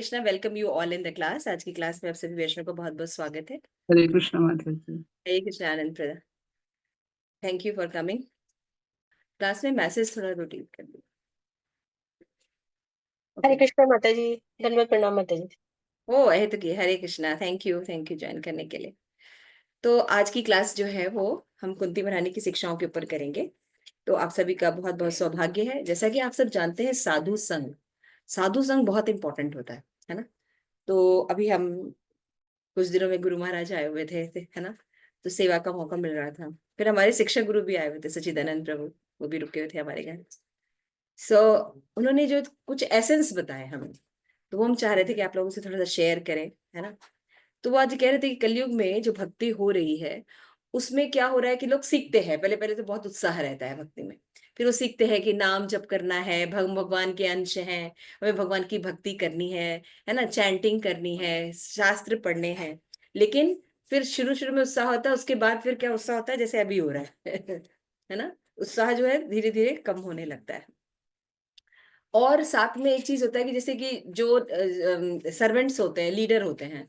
Krishna, welcome you all in the class. आज की class में आप सभी वैष्णव को बहुत बहुत स्वागत है। हरे कृष्ण माता जी। Hare Krishna Anand Prada, thank you for coming. Class में मैसेज थोड़ा रूटीन कर दो। हरे कृष्णा माता जी, दंडवत प्रणाम माता जी। ओ अहित की हरे कृष्णा, थैंक यू ज्वाइन करने के लिए। तो आज की क्लास जो है वो हम कुंती महारानी की शिक्षाओं के ऊपर करेंगे। तो आप सभी का बहुत बहुत सौभाग्य है। जैसा कि आप सब जानते हैं, साधु संग बहुत इंपॉर्टेंट होता है ना। तो अभी हम कुछ दिनों में गुरु महाराज आए हुए थे है ना। तो सेवा का मौका मिल रहा था। फिर हमारे शिक्षक गुरु भी आए हुए थे, सच्चिदानंद प्रभु, वो भी रुके हुए थे हमारे घर। सो उन्होंने जो कुछ एसेंस बताए हमें, तो वो हम चाह रहे थे कि आप लोगों से थोड़ा सा शेयर करें, है ना। तो वो आज कह रहे थे कि कलयुग में जो भक्ति हो रही है उसमें क्या हो रहा है कि लोग सीखते हैं। पहले पहले तो बहुत उत्साह रहता है भक्ति में। फिर वो सीखते हैं कि नाम जप करना है, भगवान के अंश हैं, हमें भगवान की भक्ति करनी है ना, चैंटिंग करनी है, शास्त्र पढ़ने हैं। लेकिन फिर शुरू शुरू में उत्साह होता है, उसके बाद फिर क्या उत्साह होता है, जैसे अभी हो रहा है है ना। उत्साह जो है धीरे धीरे कम होने लगता है। और साथ में एक चीज होता है कि जैसे कि जो सर्वेंट्स होते हैं, लीडर होते हैं,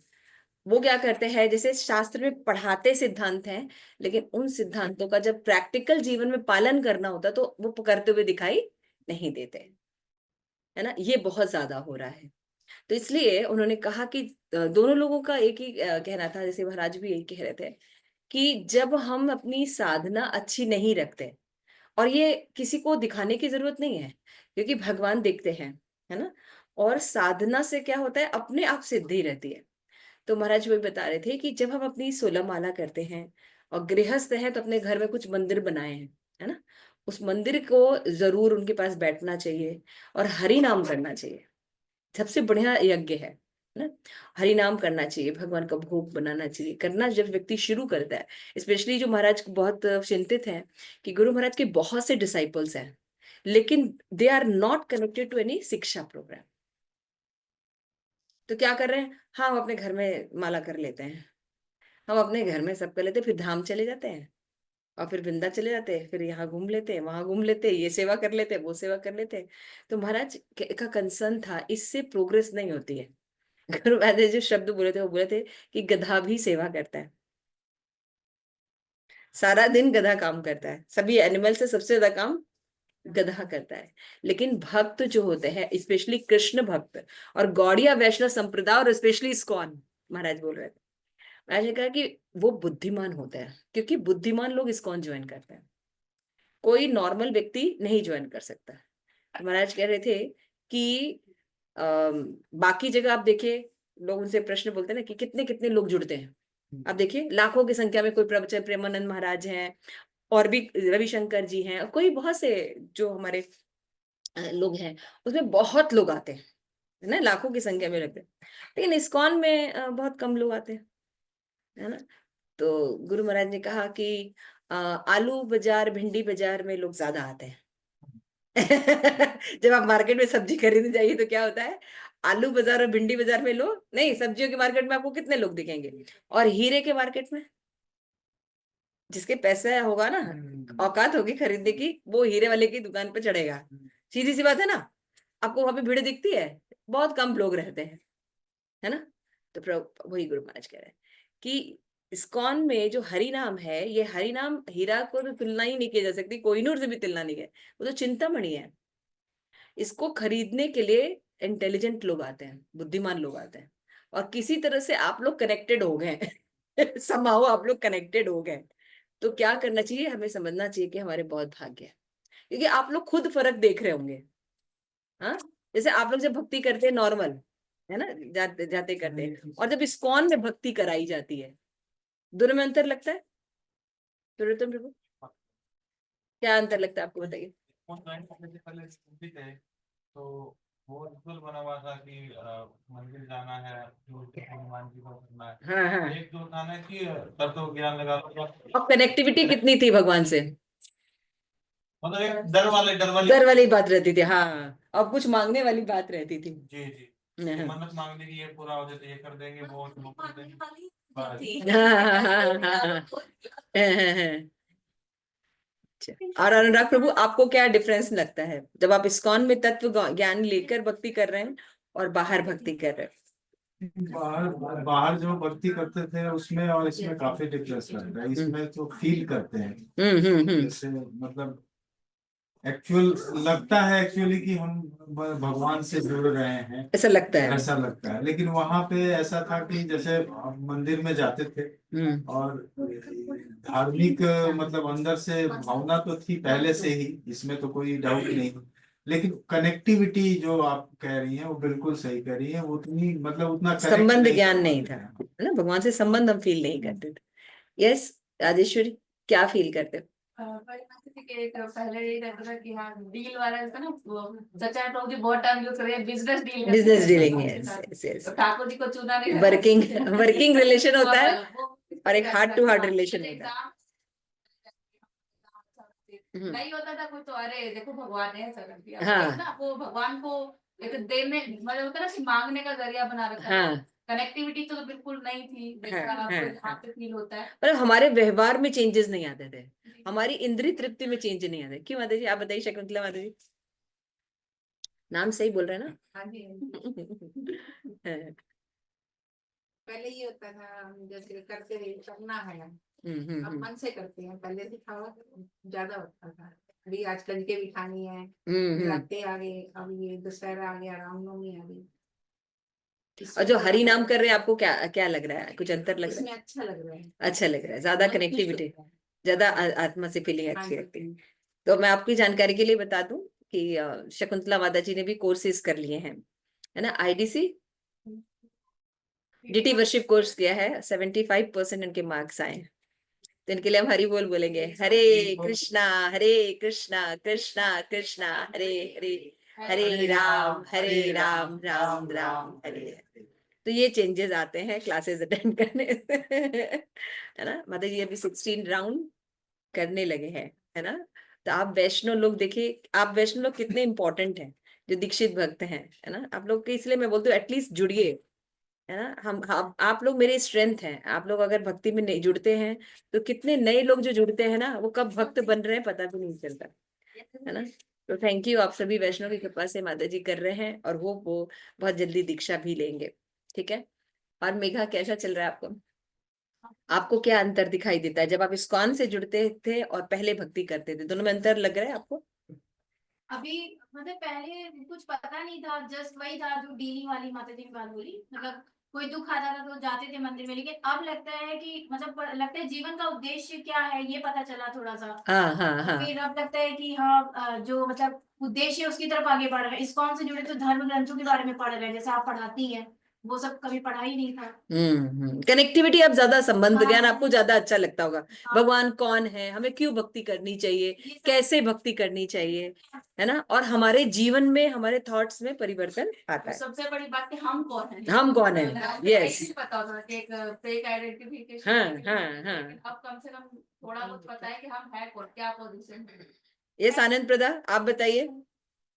वो क्या करते हैं, जैसे शास्त्र में पढ़ाते सिद्धांत हैं, लेकिन उन सिद्धांतों का जब प्रैक्टिकल जीवन में पालन करना होता तो वो करते हुए दिखाई नहीं देते, है ना। ये बहुत ज्यादा हो रहा है। तो इसलिए उन्होंने कहा कि दोनों लोगों का एक ही कहना था, जैसे महाराज भी यही कह रहे थे कि जब हम अपनी साधना अच्छी नहीं रखते, और ये किसी को दिखाने की जरूरत नहीं है, क्योंकि भगवान देखते हैं, है ना। और साधना से क्या होता है, अपने आप सिद्धि रहती है। तो महाराज वही बता रहे थे कि जब हम अपनी 16 माला करते हैं और गृहस्थ हैं तो अपने घर में कुछ मंदिर बनाए हैं, है ना। उस मंदिर को जरूर उनके पास बैठना चाहिए और हरि नाम करना चाहिए। सबसे बढ़िया यज्ञ है ना। हरि नाम करना चाहिए, भगवान का भोग बनाना चाहिए। करना जब व्यक्ति शुरू करता है, स्पेशली जो महाराज बहुत चिंतित हैं कि गुरु महाराज के बहुत से डिसाइपल्स हैं, लेकिन they are not connected to any Shiksha program. तो क्या कर रहे हैं, हाँ हम अपने घर में माला कर लेते हैं, हम अपने घर में सब कर लेते हैं, फिर धाम चले जाते हैं और फिर वृंदा चले जाते हैं, फिर यहाँ घूम लेते हैं, वहां घूम लेते हैं, ये सेवा कर लेते हैं, वो सेवा कर लेते हैं। तो महाराज का कंसर्न था, इससे प्रोग्रेस नहीं होती है। गुरु महाराज ने जो शब्द बोले थे वो बोले थे कि गधा भी सेवा करता है। सारा दिन गधा काम करता है, सभी एनिमल से सबसे ज्यादा काम गधा करता है। लेकिन भक्त जो होते हैं, स्पेशली कृष्ण भक्त और गौड़िया वैष्णव संप्रदाय और स्पेशली इस्कॉन, महाराज बोल रहे थे, महाराज ने कहा कि वो बुद्धिमान होते हैं, क्योंकि बुद्धिमान लोग इस्कॉन ज्वाइन करते हैं, कोई नॉर्मल व्यक्ति नहीं ज्वाइन कर सकता। तो महाराज कह रहे थे कि बाकी जगह आप देखिए, लोग उनसे प्रश्न बोलते हैं ना कि कितने कितने लोग जुड़ते हैं। आप देखिए लाखों की संख्या में कोई प्रवचन, प्रेमानंद महाराज हैं और भी रविशंकर जी हैं, कोई बहुत से जो हमारे लोग हैं, उसमें बहुत लोग आते हैं, है ना, लाखों की संख्या में लगते हैं। लेकिन इस्कॉन में बहुत कम लोग आते हैं, है ना। तो गुरु महाराज ने कहा कि आलू बाजार, भिंडी बाजार में लोग ज्यादा आते हैं जब आप मार्केट में सब्जी खरीदने जाइए तो क्या होता है, आलू बाजार और भिंडी बाजार में लोग नहीं, सब्जियों के मार्केट में आपको कितने लोग दिखेंगे। और हीरे के मार्केट में जिसके पैसा होगा ना, औकात होगी खरीदने की, वो हीरे वाले की दुकान पे चढ़ेगा। सीधी सी बात है ना। आपको वहां पे भीड़ दिखती है, बहुत कम लोग रहते हैं, है ना। तो वही गुरु महाराज कह रहे हैं कि इस्कॉन में जो हरि नाम है, ये हरि नाम हीरा को तो तुलना ही नहीं की जा सकती, कोहिनूर से भी तुलना नहीं है, वो तो चिंतामणि है। इसको खरीदने के लिए इंटेलिजेंट लोग आते हैं, बुद्धिमान लोग आते हैं, और किसी तरह से आप लोग कनेक्टेड हो गए समाओ आप लोग कनेक्टेड हो गए। तो क्या करना चाहिए, हमें समझना चाहिए कि हमारे बहुत भाग्य है, क्योंकि आप लोग खुद फर्क देख रहे होंगे। हाँ, जैसे आप लोग जब भक्ति करते हैं नॉर्मल, है ना, जाते जाते करते हैं, और जब इस्कॉन में भक्ति कराई जाती है, दोनों में अंतर लगता है। तो प्रभु क्या अंतर लगता है आपको, बताइए। तो वो रिचुअल बना हुआ था कि मंदिर जाना है, हनुमान जी को करना है। हाँ हाँ, एक जो था ना कि तत्व ज्ञान लगा लो, और कनेक्टिविटी कितनी थी भगवान से, मतलब एक डर वाली बात रहती थी। हाँ, और कुछ मांगने वाली बात रहती थी। जी जी, हाँ मन्नत मांगने की, ये पूरा हो जाए तो ये कर देंगे, वो कर देंगे बस। हाँ हाँ हाँ हाँ हाँ। और अनुराग प्रभु, आपको क्या डिफरेंस लगता है जब आप इस्कॉन में तत्व ज्ञान लेकर भक्ति कर रहे हैं और बाहर भक्ति कर रहे हो? बाहर बाहर जो भक्ति करते थे उसमें और इसमें काफी डिफरेंस लगता है। इसमें तो फील करते हैं, जैसे मतलब एक्चुअल लगता है एक्चुअली कि हम भगवान से जुड़ रहे हैं, ऐसा लगता है। ऐसा लगता है। लेकिन वहां पे ऐसा था कि जैसे हम मंदिर में जाते थे और धार्मिक मतलब अंदर से भावना तो थी पहले से ही, इसमें तो कोई डाउट नहीं, लेकिन कनेक्टिविटी जो आप कह रही हैं वो बिल्कुल सही कह रही हैं, उतनी मतलब उतना connect संबंध नहीं ज्ञान कर नहीं पाते था, थे। है ना, भगवान से संबंध हम फील नहीं करते थे। यस राजेश्वरी, क्या फील करते हो? पहले यही रहता था कि हाँ डील वाला था ना, वो सच्चाई प्रभु जी बहुत टाइम यूज करे business deal business dealing, yes yes, तो ठाकुर जी को चुना नहीं वर्किंग रिलेशन होता है वो और एक हार्ट टू हार्ट रिलेशन होता है। नहीं होता था कुछ तो अरे देखो भगवान ने ऐसा कर दिया, हाँ। एक ना वो भगवान को एक देने मतलब होता है ना कि मांगने का जरिया बना रखा है। हाँ कनेक्टिविटी तो बिल्कुल नहीं थी जैसा हाँ, आपको हाँ, यहाँ पे फील होता है। मतलब हमारे व्यवहार में चेंजेस नहीं आते थे, हमारी इंद्रिय तृप्ति में चेंज नहीं आते। क्यों माता जी, आप बताइए शकुंतला माता जी, नाम सही बोल रहे हैं ना? हाँ जी, पहले ये होता था हम जैसे करते रहे करना है, अब मन से करते हैं, पहले दिखावा ज्यादा होता था। अभी आजकल के भी खानी है, नवरात्रे आ गए, अब ये दशहरा आ गया, रामनवमी आ गई। और जो हरि नाम कर रहे हैं आपको क्या क्या लग रहा है, कुछ अंतर लग रहा इसमें है? अच्छा लग रहा है, अच्छा लग रहा है, ज्यादा मन खुश कनेक्टिविटी, होता है। ज्यादा आत्मा से फीलिंग हाँ अच्छी लगती है। जी। तो मैं आपकी जानकारी के लिए बता दूं कि शकुंतला माता जी ने भी कोर्सेज कर लिए हैं, है ना, आईडीसी डीटी वर्शिप कोर्स किया है, 75% इनके मार्क्स आए हैं। तो इनके लिए हम हरि बोल बोलेंगे, हरे कृष्णा कृष्णा कृष्णा हरे हरे, हरे राम राम राम हरे हरे। तो ये चेंजेस आते हैं क्लासेस अटेंड करने से, है ना। माता जी अभी 16 राउंड करने लगे हैं, है ना। तो आप वैष्णव लोग देखिए, आप वैष्णव लोग कितने इंपॉर्टेंट हैं, जो दीक्षित भक्त हैं, है ना। आप लोग के इसलिए मैं बोलती हूँ एटलीस्ट जुड़िए, है ना। हम आप लोग मेरी स्ट्रेंथ हैं। आप लोग अगर भक्ति में नहीं जुड़ते हैं तो कितने नए लोग जो जुड़ते हैं ना, वो कब भक्त बन रहे हैं पता भी नहीं चलता, है ना। तो थैंक यू, आप सभी वैष्णव की कृपा से माता जी कर रहे हैं और वो बहुत जल्दी दीक्षा भी लेंगे, ठीक है। और मेघा कैसा चल रहा है आपको? आपको क्या अंतर दिखाई देता है जब आप इस्कॉन से जुड़ते थे और पहले भक्ति करते थे, दोनों में अंतर लग रहा है आपको? अभी मतलब पहले कुछ पता नहीं था, जस्ट वही था जो डीलिंग वाली माता जी की बात बोली, मतलब कोई दुख आ जाता तो जाते थे मंदिर में। लेकिन अब लगता है कि मतलब लगता है जीवन का उद्देश्य क्या है ये पता चला थोड़ा सा। हाँ हाँ तो हाँ, फिर अब लगता है कि हाँ जो मतलब उद्देश्य है उसकी तरफ आगे बढ़ रहे हैं। इस्कॉन से जुड़े तो धर्म ग्रंथों के बारे में पढ़ रहे हैं, जैसे आप पढ़ाती हैं, वो सब कभी पढ़ा ही नहीं था। कनेक्टिविटी, अब ज्यादा संबंध हाँ, ज्ञान आपको ज्यादा अच्छा लगता होगा। हाँ, भगवान कौन है, हमें क्यों भक्ति करनी चाहिए, ये सब कैसे भक्ति करनी चाहिए, है ना। और हमारे जीवन में, हमारे थॉट्स में परिवर्तन आता है। सबसे बड़ी बात कि हम कौन है, हम कौन है, यस। नहीं पता होता कि एक फेक आइडेंटिफिकेशन। हाँ हाँ हाँ, अब कम से कम थोड़ा बहुत पता है कि हम है कौन, क्या पोजीशन है। यस। आनंद प्रदा, आप बताइए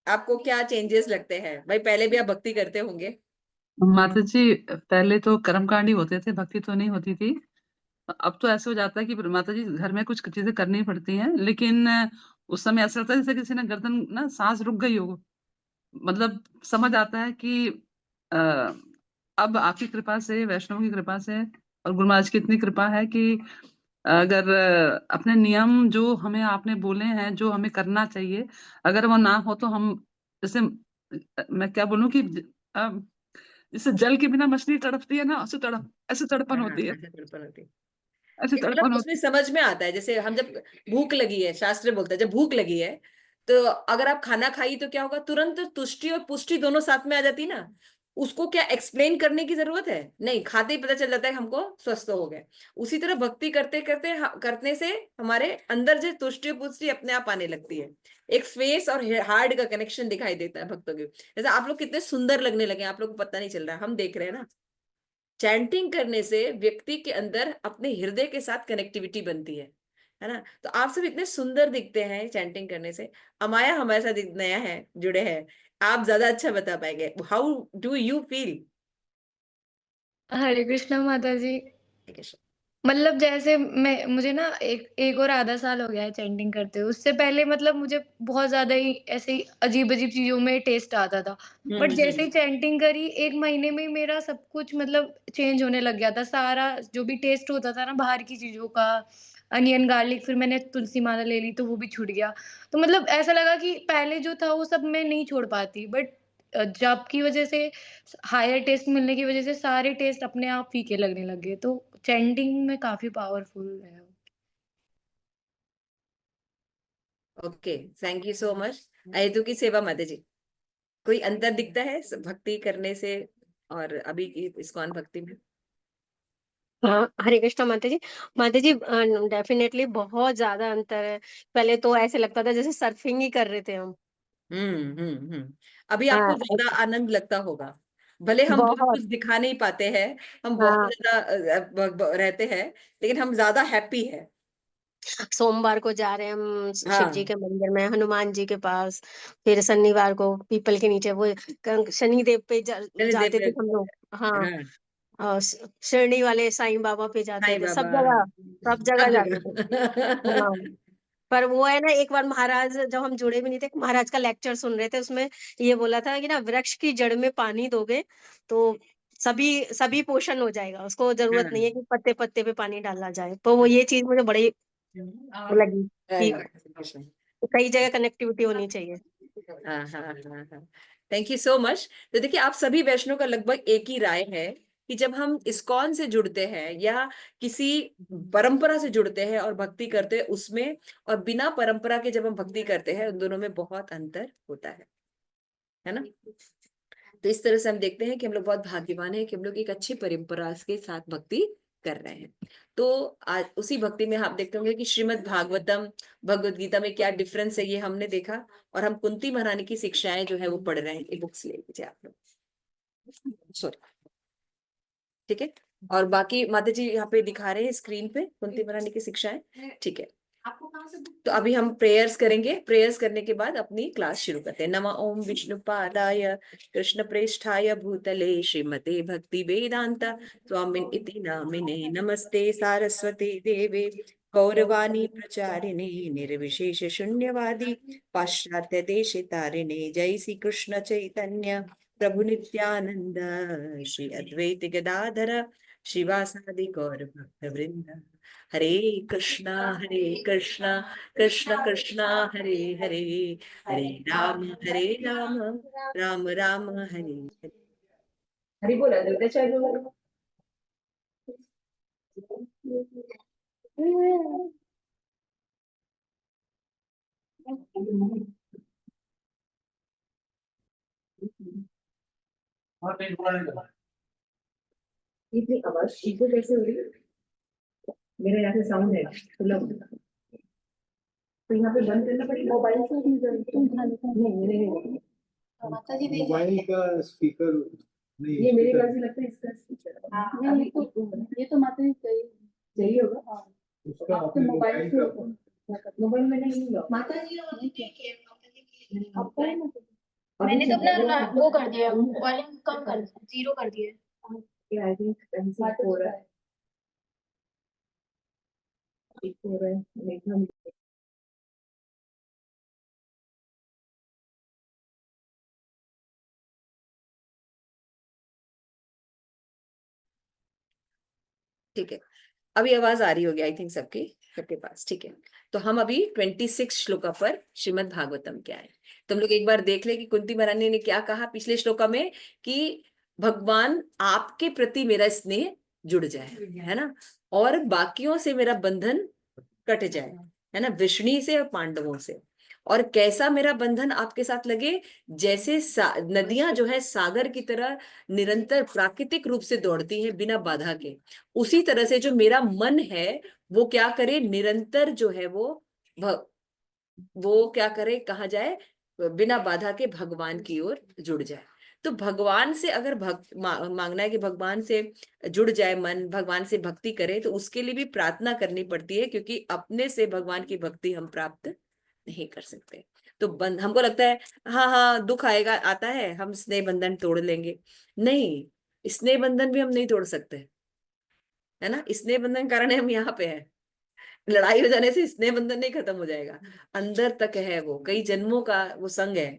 आपको क्या चेंजेस लगते हैं? भाई पहले भी आप भक्ति करते होंगे। माता जी पहले तो कर्मकांड ही होते थे, भक्ति तो नहीं होती थी। अब तो ऐसे हो जाता है कि माता जी घर में कुछ चीजें करनी पड़ती हैं, लेकिन उस समय ऐसा लगता है जैसे किसी ने गर्दन ना सांस रुक गई हो। मतलब समझ आता है कि अ, अब आपकी कृपा से, वैष्णव की कृपा से और गुरु महाराज की इतनी कृपा है कि अगर अपने नियम जो हमें आपने बोले हैं, जो हमें करना चाहिए, अगर वो ना हो तो हम जैसे मैं क्या बोलूं कि अ, जैसे जल के बिना मछली तड़पती है ना, ऐसे तड़पन हाँ, होती है, ऐसे तड़पन होती है। ऐसे ये तड़पन मतलब उसमें होती है। समझ में आता है, जैसे हम जब भूख लगी है, शास्त्र बोलता है जब भूख लगी है तो अगर आप खाना खाई तो क्या होगा, तुरंत तुष्टि और पुष्टि दोनों साथ में आ जाती ना। उसको क्या एक्सप्लेन करने की जरूरत है? नहीं, खाते ही पता चल जाता है कि हमको स्वस्थ हो गए। उसी तरह भक्ति करते करते करने से हमारे अंदर जो तुष्टि पुष्टि अपने आप आने लगती है। एक फेस और हार्ट का कनेक्शन दिखाई देता है भक्तों के। जैसे आप लोग कितने सुंदर लगने लगे, आप लोग को पता नहीं चल रहा है, हम देख रहे हैं ना। चैंटिंग करने से व्यक्ति के अंदर अपने हृदय के साथ कनेक्टिविटी बनती है ना। तो आप सब इतने सुंदर दिखते हैं चैंटिंग करने से। अमाया हमारे साथ नया है, जुड़े हैं, आप ज्यादा अच्छा बता पाएंगे, हाउ डू यू फील? हरे कृष्णा माता जी। ठीक है। मतलब जैसे मैं मुझे ना एक एक और आधा साल हो गया है चैंटिंग करते हुए। उससे पहले मतलब मुझे बहुत ज़्यादा ही ऐसे ही अजीब-अजीब चीज़ों में टेस्ट आता था। बट जैसे ही चैंटिंग करी 1 महीने में ही मेरा सब कुछ मतलब चेंज होने लग गया था। सारा जो भी टेस्ट होता था ना बाहर की चीज़ों का, अनियन, गार्लिक, फिर मैंने तुलसी माला ले ली तो वो भी छूट गया। तो मतलब ऐसा लगा कि पहले जो था वो सब मैं नहीं छोड़ पाती, बट जॉब की वज़ह से हायर टेस्ट मिलने की वज़ह से सारे टेस्ट अपने आप फीके लगने लग गए। तो चैंटिंग में काफ़ी पावरफुल है। Okay, thank you so much. अहेतु की सेवा माता जी, कोई अंतर दिखता है भक्ति करने से और अभी की इस्कॉन भक्ति में? हाँ, हरे कृष्णा माता जी। माता जी डेफ़िनेटली बहुत ज़्यादा अंतर है। पहले तो ऐसे लगता था जैसे सर्फिंग ही कर रहे थे हम। अभी हाँ, आपको ज्यादा आनंद लगता होगा, भले हम बहुत बहुत। कुछ दिखा नहीं पाते हैं, हम बहुत हाँ, ज्यादा रहते हैं, लेकिन हम ज्यादा हैप्पी है। सोमवार को जा रहे हैं हम शिव जी हाँ, के मंदिर में, हनुमान जी के पास, फिर शनिवार को पीपल के नीचे वो शनिदेव पे चलिए जाते थे देव। हम लोग। हाँ, हाँ, शिरडी वाले साईं बाबा पे जाते साईं थे, बाबा, सब जगह सब जाते थे। हाँ। जगह। पर वो है ना, एक बार महाराज जब हम जुड़े भी नहीं थे, महाराज का लेक्चर सुन रहे थे, उसमें ये बोला था कि ना वृक्ष की जड़ में पानी दोगे तो सभी सभी पोषण हो जाएगा, उसको जरूरत नहीं है कि पत्ते पत्ते पे पानी डालना जाए। तो वो ये चीज मुझे बड़ी वो लगी कि हाँ, कई जगह कनेक्टिविटी होनी चाहिए। हाँ, हाँ, हाँ। Thank you so much. तो देखिए, आप सभी वैष्णव का लगभग एक ही राय है कि जब हम इस्कॉन से जुड़ते हैं या किसी परंपरा से जुड़ते हैं और भक्ति करते हैं उसमें, और बिना परंपरा के जब हम भक्ति करते हैं, उन दोनों में बहुत अंतर होता है ना? तो इस तरह से हम देखते हैं कि हम लोग बहुत भाग्यवान हैं कि हम लोग एक अच्छी परंपरा के साथ भक्ति कर रहे हैं। तो आज उसी भक्ति में आप देखते होंगे कि श्रीमद् भागवतम, भगवद गीता में क्या डिफरेंस है ये हमने देखा, और हम कुंती महारानी की शिक्षाएं जो है वो पढ़ रहे हैं। ये बुक्स ले लीजिए आप लोग, सॉरी, ठीक है। और बाकी माता जी यहाँ पे दिखा रहे हैं स्क्रीन पे कुंती महारानी की शिक्षाएं, ठीक है। आपको कहाँ से तो अभी हम प्रेयर्स करेंगे, प्रेयर्स करने के बाद अपनी क्लास शुरू करते हैं। नमः ओम विष्णुपादाय कृष्ण प्रेष्ठाय भूतले श्रीमते भक्ति वेदांत स्वामिन इति नामिने नमस्ते सारस्वती देवे गौरवाणी प्रचारिणे निर्विशेष शून्यवादी पाश्चात्य देश तारिणे जय श्री कृष्ण चैतन्य प्रभु नित्यानंद श्री अद्वैत गदाधर शिवासादि गौर भक्त वृंद। हरे कृष्णा कृष्ण कृष्ण हरे हरे, हरे राम राम राम हरे हरे। हरि बोल अद्वैताचार्य बोलो। इतनी आवाज इको कैसे हो रही है? मेरा यहाँ से साउंड है खुला हुआ। तो यहाँ पे बंद करना पड़ेगा, मोबाइल से नहीं। माता जी देखिए। मोबाइल का स्पीकर नहीं, ये मेरे स्पीकर ख्याल से लगता है इसका स्पीकर नहीं, ये तो माता जी चाहिए होगा। हाँ, उसका आपके अपने मोबाइल मोबाइल से का मोबाइल में नहीं होगा। माता जी आपको है ना? मैंने तो अपना वो कर दिया, वॉल्यूम कम कर दिया, 0 कर दिया। आई थिंक पेंसिल हो रहा है, ठीक हो रहा है देखना। ठीक है, अभी आवाज आ रही होगी आई थिंक सबकी, सबके पास, ठीक है। तो हम अभी 26 श्लोका पर श्रीमद् भागवतम के आए। तो हम लोग एक बार देख ले कि कुंती महारानी ने क्या कहा पिछले श्लोका में, कि भगवान आपके प्रति मेरा स्नेह जुड़ जाए, है ना, और बाकियों से मेरा बंधन कट जाए, है ना, विष्णु से और पांडवों से। और कैसा मेरा बंधन आपके साथ लगे, जैसे नदियां जो है सागर की तरह निरंतर प्राकृतिक रूप से दौड़ती हैं बिना बाधा के, उसी तरह से जो मेरा मन है वो क्या करे, निरंतर जो है वो क्या करे, कहा जाए, बिना बाधा के भगवान की ओर जुड़ जाए। तो भगवान से अगर मांगना है कि भगवान से जुड़ जाए मन, भगवान से भक्ति करे, तो उसके लिए भी प्रार्थना करनी पड़ती है, क्योंकि अपने से भगवान की भक्ति हम प्राप्त नहीं कर सकते। तो हमको लगता है हाँ हाँ दुख आएगा, आता है, हम स्नेह बंधन तोड़ लेंगे। नहीं, स्नेह बंधन भी हम नहीं तोड़ सकते। है ना। स्नेह बंधन के कारण हम यहाँ पे हैं। लड़ाई हो जाने से स्नेह बंधन नहीं खत्म हो जाएगा, अंदर तक है वो, कई जन्मों का वो संग है।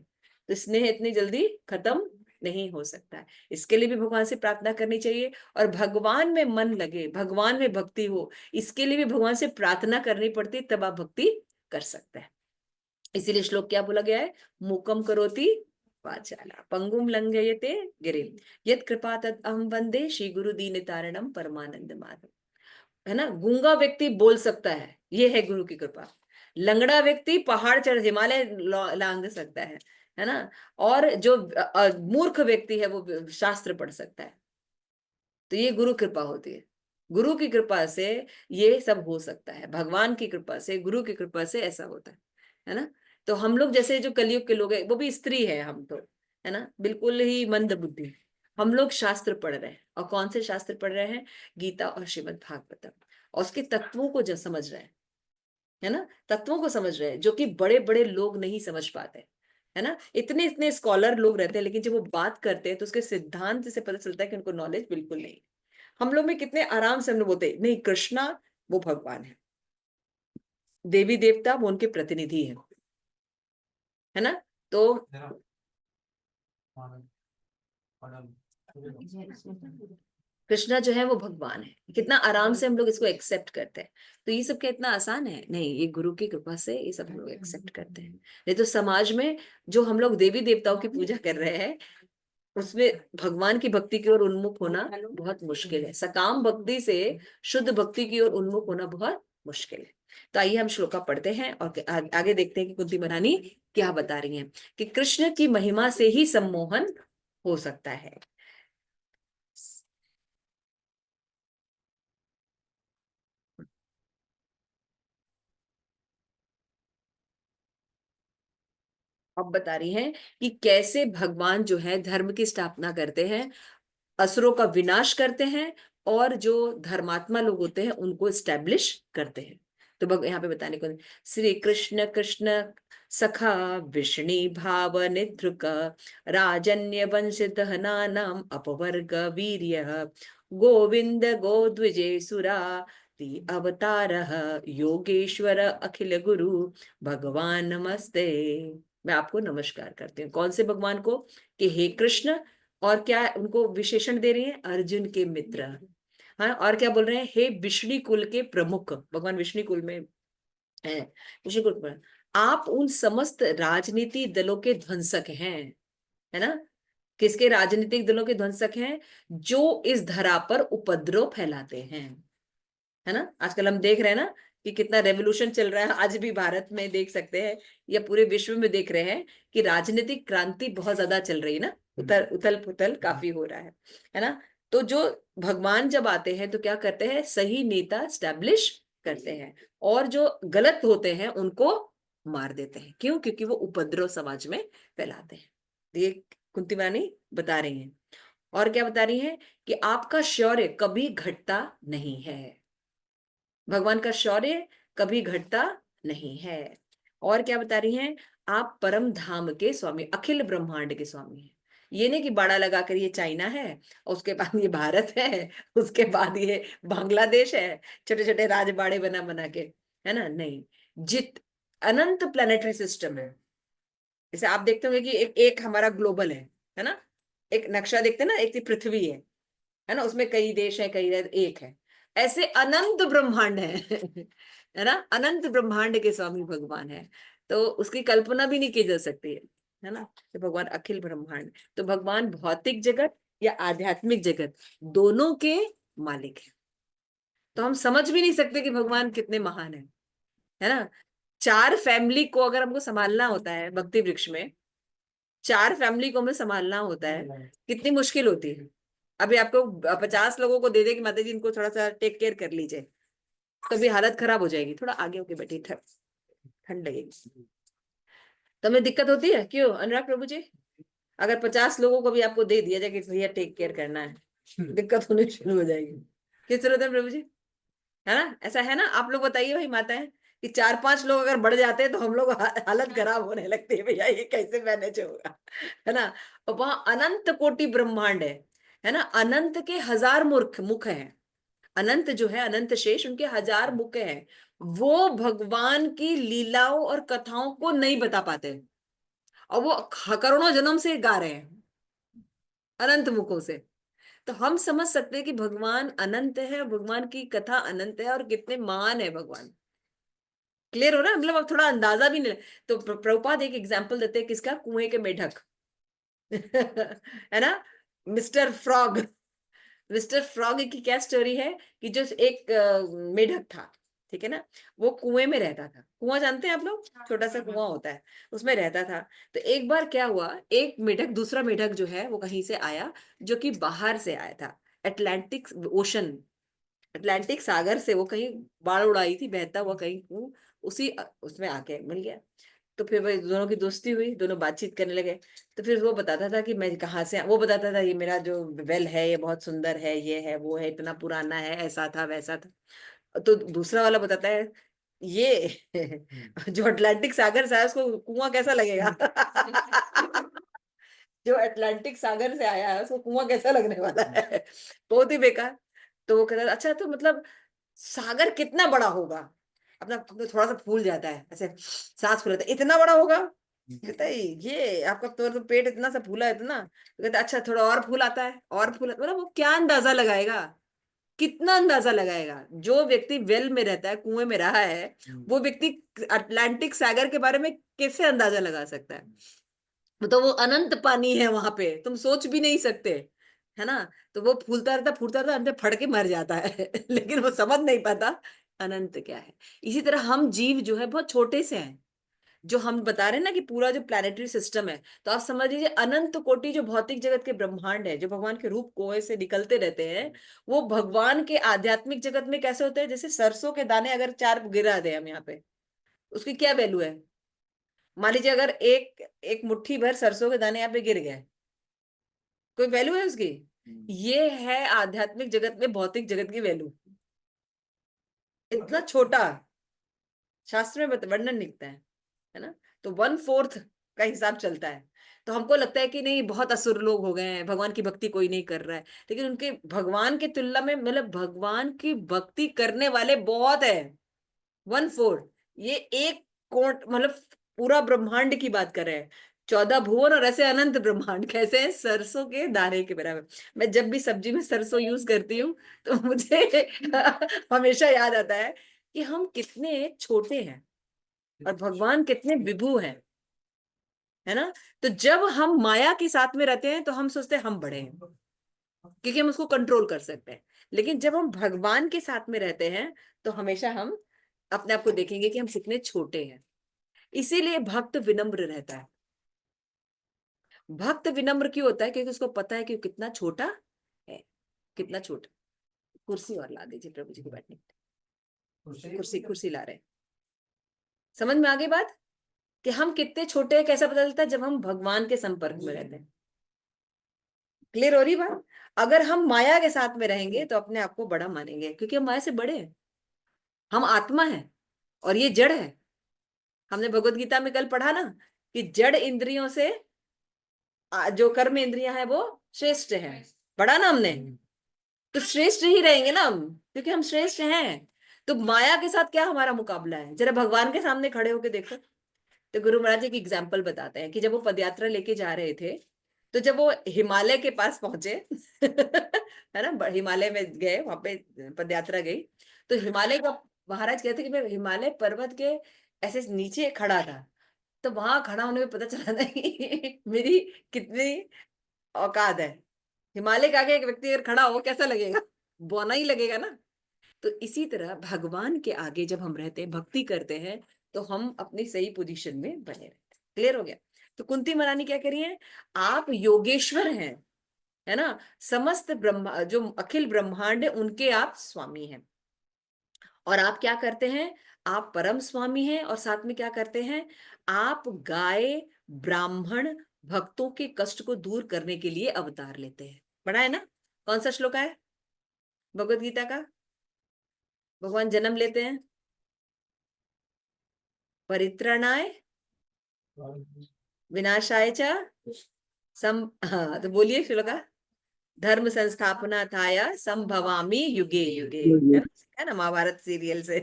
तो स्नेह इतनी जल्दी खत्म नहीं हो सकता है। इसके लिए भी भगवान से प्रार्थना करनी चाहिए, और भगवान में मन लगे, भगवान में भक्ति हो, इसके लिए भी भगवान से प्रार्थना करनी पड़ती है, तब आप भक्ति कर सकते हैं। इसीलिए श्लोक क्या बोला गया है, मूकम करोति वाचाला पंगुम लंघयते गिरिम यत् कृपा तत् अहम वंदे श्री गुरु दीन तारणम परमानंद माधव। है ना, गूंगा व्यक्ति बोल सकता है, ये है गुरु की कृपा। लंगड़ा व्यक्ति पहाड़ चढ़ हिमालय लांघ सकता है ना। और जो मूर्ख व्यक्ति है वो शास्त्र पढ़ सकता है। तो ये गुरु कृपा होती है, गुरु की कृपा से ये सब हो सकता है, भगवान की कृपा से, गुरु की कृपा से ऐसा होता है ना। तो हम लोग जैसे जो कलयुग के लोग हैं, वो भी स्त्री है हम तो, है ना, बिल्कुल ही मंद बुद्धि। हम लोग शास्त्र पढ़ रहे हैं, और कौन से शास्त्र पढ़ रहे हैं, गीता और श्रीमद् भागवतम, और उसके तत्वों को जो समझ रहे हैं, है ना, तत्वों को समझ रहे हैं, जो कि बड़े बड़े लोग नहीं समझ पाते, है ना। इतने इतने स्कॉलर लोग रहते हैं, लेकिन जब वो बात करते हैं तो उसके सिद्धांत से पता चलता है कि उनको नॉलेज बिल्कुल नहीं। हम लोग में कितने आराम से हम लोग बोलते नहीं, कृष्णा वो भगवान है, देवी देवता वो उनके प्रतिनिधि है ना। तो कृष्णा जो है वो भगवान है, कितना आराम से हम लोग इसको एक्सेप्ट करते हैं। तो ये सब क्या इतना आसान है? नहीं, ये गुरु की कृपा से ये सब हम लोग एक्सेप्ट करते हैं। नहीं तो समाज में जो हम लोग देवी देवताओं की पूजा कर रहे हैं, उसमें भगवान की भक्ति की ओर उन्मुख होना बहुत मुश्किल है। सकाम भक्ति से शुद्ध भक्ति की ओर उन्मुख होना बहुत मुश्किल है। तो आइए हम श्लोका पढ़ते हैं और आगे देखते हैं कि कुंती महारानी क्या बता रही हैं कि कृष्ण की महिमा से ही सम्मोहन हो सकता है। अब बता रही हैं कि कैसे भगवान जो है धर्म की स्थापना करते हैं, असुरों का विनाश करते हैं, और जो धर्मात्मा लोग होते हैं उनको स्टैब्लिश करते हैं। तो यहाँ पे बताने को, श्री कृष्ण कृष्ण सखा विष्णि भाव निधृक राजन्य वंशितः नानाम अपवर्ग वीर्य गोविंद गोद्विजे सुरा अवतार योगेश्वर अखिल गुरु भगवान नमस्ते। मैं आपको नमस्कार करती हूँ। कौन से भगवान को? कि हे कृष्ण, और क्या उनको विशेषण दे रही है? अर्जुन के मित्र। हाँ, और क्या बोल रहे हैं? हे विष्णु कुल के प्रमुख, भगवान विष्णु कुल में है, विष्णु कुल पर आप उन समस्त राजनीति दलों के ध्वंसक हैं, है ना। किसके राजनीतिक दलों के ध्वंसक हैं? जो इस धरा पर उपद्रव फैलाते हैं, है ना। आजकल हम देख रहे हैं ना कि कितना रेवोल्यूशन चल रहा है। आज भी भारत में देख सकते हैं, या पूरे विश्व में देख रहे हैं कि राजनीतिक क्रांति बहुत ज्यादा चल रही है ना, उथल पुथल काफी हो रहा है ना। तो जो भगवान जब आते हैं तो क्या करते हैं? सही नेता स्टैब्लिश करते हैं, और जो गलत होते हैं उनको मार देते हैं। क्यों? क्योंकि वो उपद्रव समाज में फैलाते हैं। ये कुंती महारानी बता रही हैं। और क्या बता रही हैं? कि आपका शौर्य कभी घटता नहीं है, भगवान का शौर्य कभी घटता नहीं है। और क्या बता रही हैं? आप परम धाम के स्वामी, अखिल ब्रह्मांड के स्वामी हैं। ये नहीं कि बाड़ा लगाकर ये चाइना है, उसके बाद ये भारत है, उसके बाद ये बांग्लादेश है, छोटे छोटे राजबाड़े बना बना के, है ना। नहीं, अनंत प्लेनेटरी सिस्टम है। जैसे आप देखते होंगे कि एक हमारा ग्लोबल है ना। एक नक्शा देखते हैं ना, एक पृथ्वी है ना, उसमें कई देश है, कई एक है। ऐसे अनंत ब्रह्मांड है ना, अनंत ब्रह्मांड के स्वामी भगवान है। तो उसकी कल्पना भी नहीं की जा सकती है ना। तो भगवान अखिल ब्रह्मांड, तो भगवान भौतिक जगत या आध्यात्मिक जगत दोनों के मालिक है। तो हम समझ भी नहीं सकते कि भगवान कितने महान है ना। 4 फैमिली को अगर हमको संभालना होता है, भक्ति वृक्ष में 4 फैमिली को हमें संभालना होता है, कितनी मुश्किल होती है। अभी आपको 50 लोगों को दे दे कि माता जी इनको थोड़ा सा टेक केयर कर लीजिए, तो अभी हालत खराब हो जाएगी। थोड़ा आगे होके बैठी, ठंड लगेगी तो हमें दिक्कत होती है। क्यों अनुराग प्रभु जी? अगर 50 लोगों को भी आपको दे दिया जाए कि भैया टेक केयर करना है, दिक्कत होनी शुरू हो जाएगी। किस जरूरत है प्रभु जी? है ना, ऐसा है ना। आप लोग बताइए भाई माता है कि 4-5 लोग अगर बढ़ जाते हैं तो हम लोग हालत खराब होने लगती है, भैया ये कैसे मैनेज होगा, है ना। और वहां अनंत कोटि ब्रह्मांड है ना, अनंत के 1000 मुख है, अनंत जो है, अनंत शेष, उनके 1000 मुख हैं, वो भगवान की लीलाओं और कथाओं को नहीं बता पाते, और वो करोड़ों जन्म से गा रहे हैं अनंत मुखों से। तो हम समझ सकते हैं कि भगवान अनंत है, भगवान की कथा अनंत है, और कितने महान है भगवान। क्लियर हो रहा है? मतलब अब थोड़ा अंदाजा भी नहीं। तो प्रभुपाद एक एग्जाम्पल देते हैं, किसका? कुएं के मेढक है ना, मिस्टर फ्रॉग। मिस्टर फ्रॉग की क्या स्टोरी है कि जो एक मेढक था, ठीक है ना, वो कुएं में रहता था। कुआं जानते हैं आप लोग? छोटा सा कुआं होता है, उसमें रहता था। तो एक बार क्या हुआ, एक मेढक, दूसरा मेढक जो है वो कहीं से आया, जो कि बाहर से आया था, अटलांटिक ओशन, अटलांटिक सागर से वो कहीं बाढ़ उड़ाई थी, बहता हुआ कहीं उसी उसमें आके मिल गया। तो फिर वही दोनों की दोस्ती हुई, दोनों बातचीत करने लगे। तो फिर वो बताता था कि मैं कहाँ से, वो बताता था ये मेरा जो वेल है ये बहुत सुंदर है, ये है वो है, इतना पुराना है, ऐसा था वैसा था। तो दूसरा वाला बताता है ये जो अटलांटिक सागर से आया उसको कुआं कैसा लगेगा जो अटलांटिक सागर से आया है उसको कुआं कैसा लगने वाला है, बहुत ही बेकार। तो वो कहता अच्छा तो मतलब सागर कितना बड़ा होगा? अपना तो थोड़ा सा फूल जाता है, ऐसे सांस फूलता है, इतना बड़ा होगा? कहता है ये आपका तो पेट इतना सा फूला है इतना। तो कहता है अच्छा थोड़ा और फूल आता है, और फूल, मतलब वो क्या अंदाजा लगाएगा, कितना अंदाजा लगाएगा? जो व्यक्ति वेल में रहता है, कुएं में रहा है, वो व्यक्ति अटलांटिक सागर के बारे में कैसे अंदाजा लगा सकता है? तो वो अनंत पानी है वहां पे, तुम सोच भी नहीं सकते, है ना। तो वो फूलता रहता, अंत में फट के मर जाता है लेकिन वो समझ नहीं पाता अनंत क्या है। इसी तरह हम जीव जो है बहुत छोटे से हैं, जो हम बता रहे हैं ना कि पूरा जो प्लानिटरी सिस्टम है, तो आप समझ लीजिए अनंत कोटि जो भौतिक जगत के ब्रह्मांड है, जो भगवान के रूप कुएं से निकलते रहते हैं, वो भगवान के आध्यात्मिक जगत में कैसे होते हैं? जैसे सरसों के दाने अगर 4 गिरा दे हम यहाँ पे, उसकी क्या वैल्यू है? मान लीजिए अगर एक एक मुट्ठी भर सरसों के दाने यहाँ पे गिर गए, कोई वैल्यू है उसकी? ये है आध्यात्मिक जगत में भौतिक जगत की वैल्यू, इतना छोटा शास्त्र में वर्णन लिखता है ना। तो 1/4 का हिसाब चलता है। तो हमको लगता है कि नहीं बहुत असुर लोग हो गए हैं, भगवान की भक्ति कोई नहीं कर रहा है, लेकिन उनके भगवान की तुलना में, मतलब भगवान की भक्ति करने वाले बहुत है। 1/4, ये एक कोट, मतलब पूरा ब्रह्मांड की बात कर रहे हैं, 14 भुवन और ऐसे अनंत ब्रह्मांड कैसे हैं? सरसों के दाने के बराबर। मैं जब भी सब्जी में सरसों यूज करती हूँ तो मुझे हमेशा याद आता है कि हम कितने छोटे हैं और भगवान कितने विभु हैं, है ना। तो जब हम माया के साथ में रहते हैं तो हम सोचते हैं हम बड़े हैं, क्योंकि हम उसको कंट्रोल कर सकते हैं। लेकिन जब हम भगवान के साथ में रहते हैं तो हमेशा हम अपने आप को देखेंगे कि हम कितने छोटे हैं। इसीलिए भक्त विनम्र रहता है। भक्त विनम्र क्यों होता है? क्योंकि उसको पता है कि वो कितना छोटा है, कितना छोटा। कुर्सी और ला दीजिए प्रभु जी को बैठने के लिए। कुर्सी कुर्सी ला रहे हैं। समझ में आ गई बात कि हम कितने छोटे हैं? कैसा पता चलता है? जब हम भगवान के संपर्क में रहते हैं। क्लियर हो रही बात? अगर हम माया के साथ में रहेंगे तो अपने आप को बड़ा मानेंगे, क्योंकि हम माया से बड़े हैं। हम आत्मा है और ये जड़ है। हमने भगवत गीता में कल पढ़ा ना कि जड़ इंद्रियों से जो कर्म इंद्रियां है वो श्रेष्ठ है। पढ़ा ना हमने? तो श्रेष्ठ ही रहेंगे ना हम, क्योंकि हम श्रेष्ठ हैं। तो माया के साथ क्या हमारा मुकाबला है? जरा भगवान के सामने खड़े होके देखो। तो गुरु महाराज एक एग्जाम्पल बताते हैं कि जब वो पदयात्रा लेके जा रहे थे, तो जब वो हिमालय के पास पहुंचे है ना, हिमालय में गए, वहां पे पदयात्रा गई, तो हिमालय का, महाराज कहते कि मैं हिमालय पर्वत के ऐसे नीचे खड़ा था। तो वहां खड़ा होने में पता चला था कि मेरी कितनी औकात है। हिमालय के आगे एक व्यक्ति अगर खड़ा हो कैसा लगेगा? बौना ही लगेगा ना। तो इसी तरह भगवान के आगे जब हम रहते हैं, भक्ति करते हैं, तो हम अपनी सही पोजीशन में बने रहते हैं। क्लियर हो गया? तो कुंती महारानी क्या करी है? आप योगेश्वर हैं, है ना, समस्त ब्रह्मा, जो अखिल ब्रह्मांड है, उनके आप स्वामी हैं। और आप क्या करते हैं? आप परम स्वामी हैं, और साथ में क्या करते हैं? आप गाय ब्राह्मण भक्तों के कष्ट को दूर करने के लिए अवतार लेते हैं। पढ़ा है ना? कौन सा श्लोक है भगवत गीता का? भगवान जन्म लेते हैं परित्राणाय विनाशाय च हाँ, तो बोलिए श्लोका। धर्म संस्थापना थाया संभवामी युगे युगे, है ना महाभारत सीरियल से।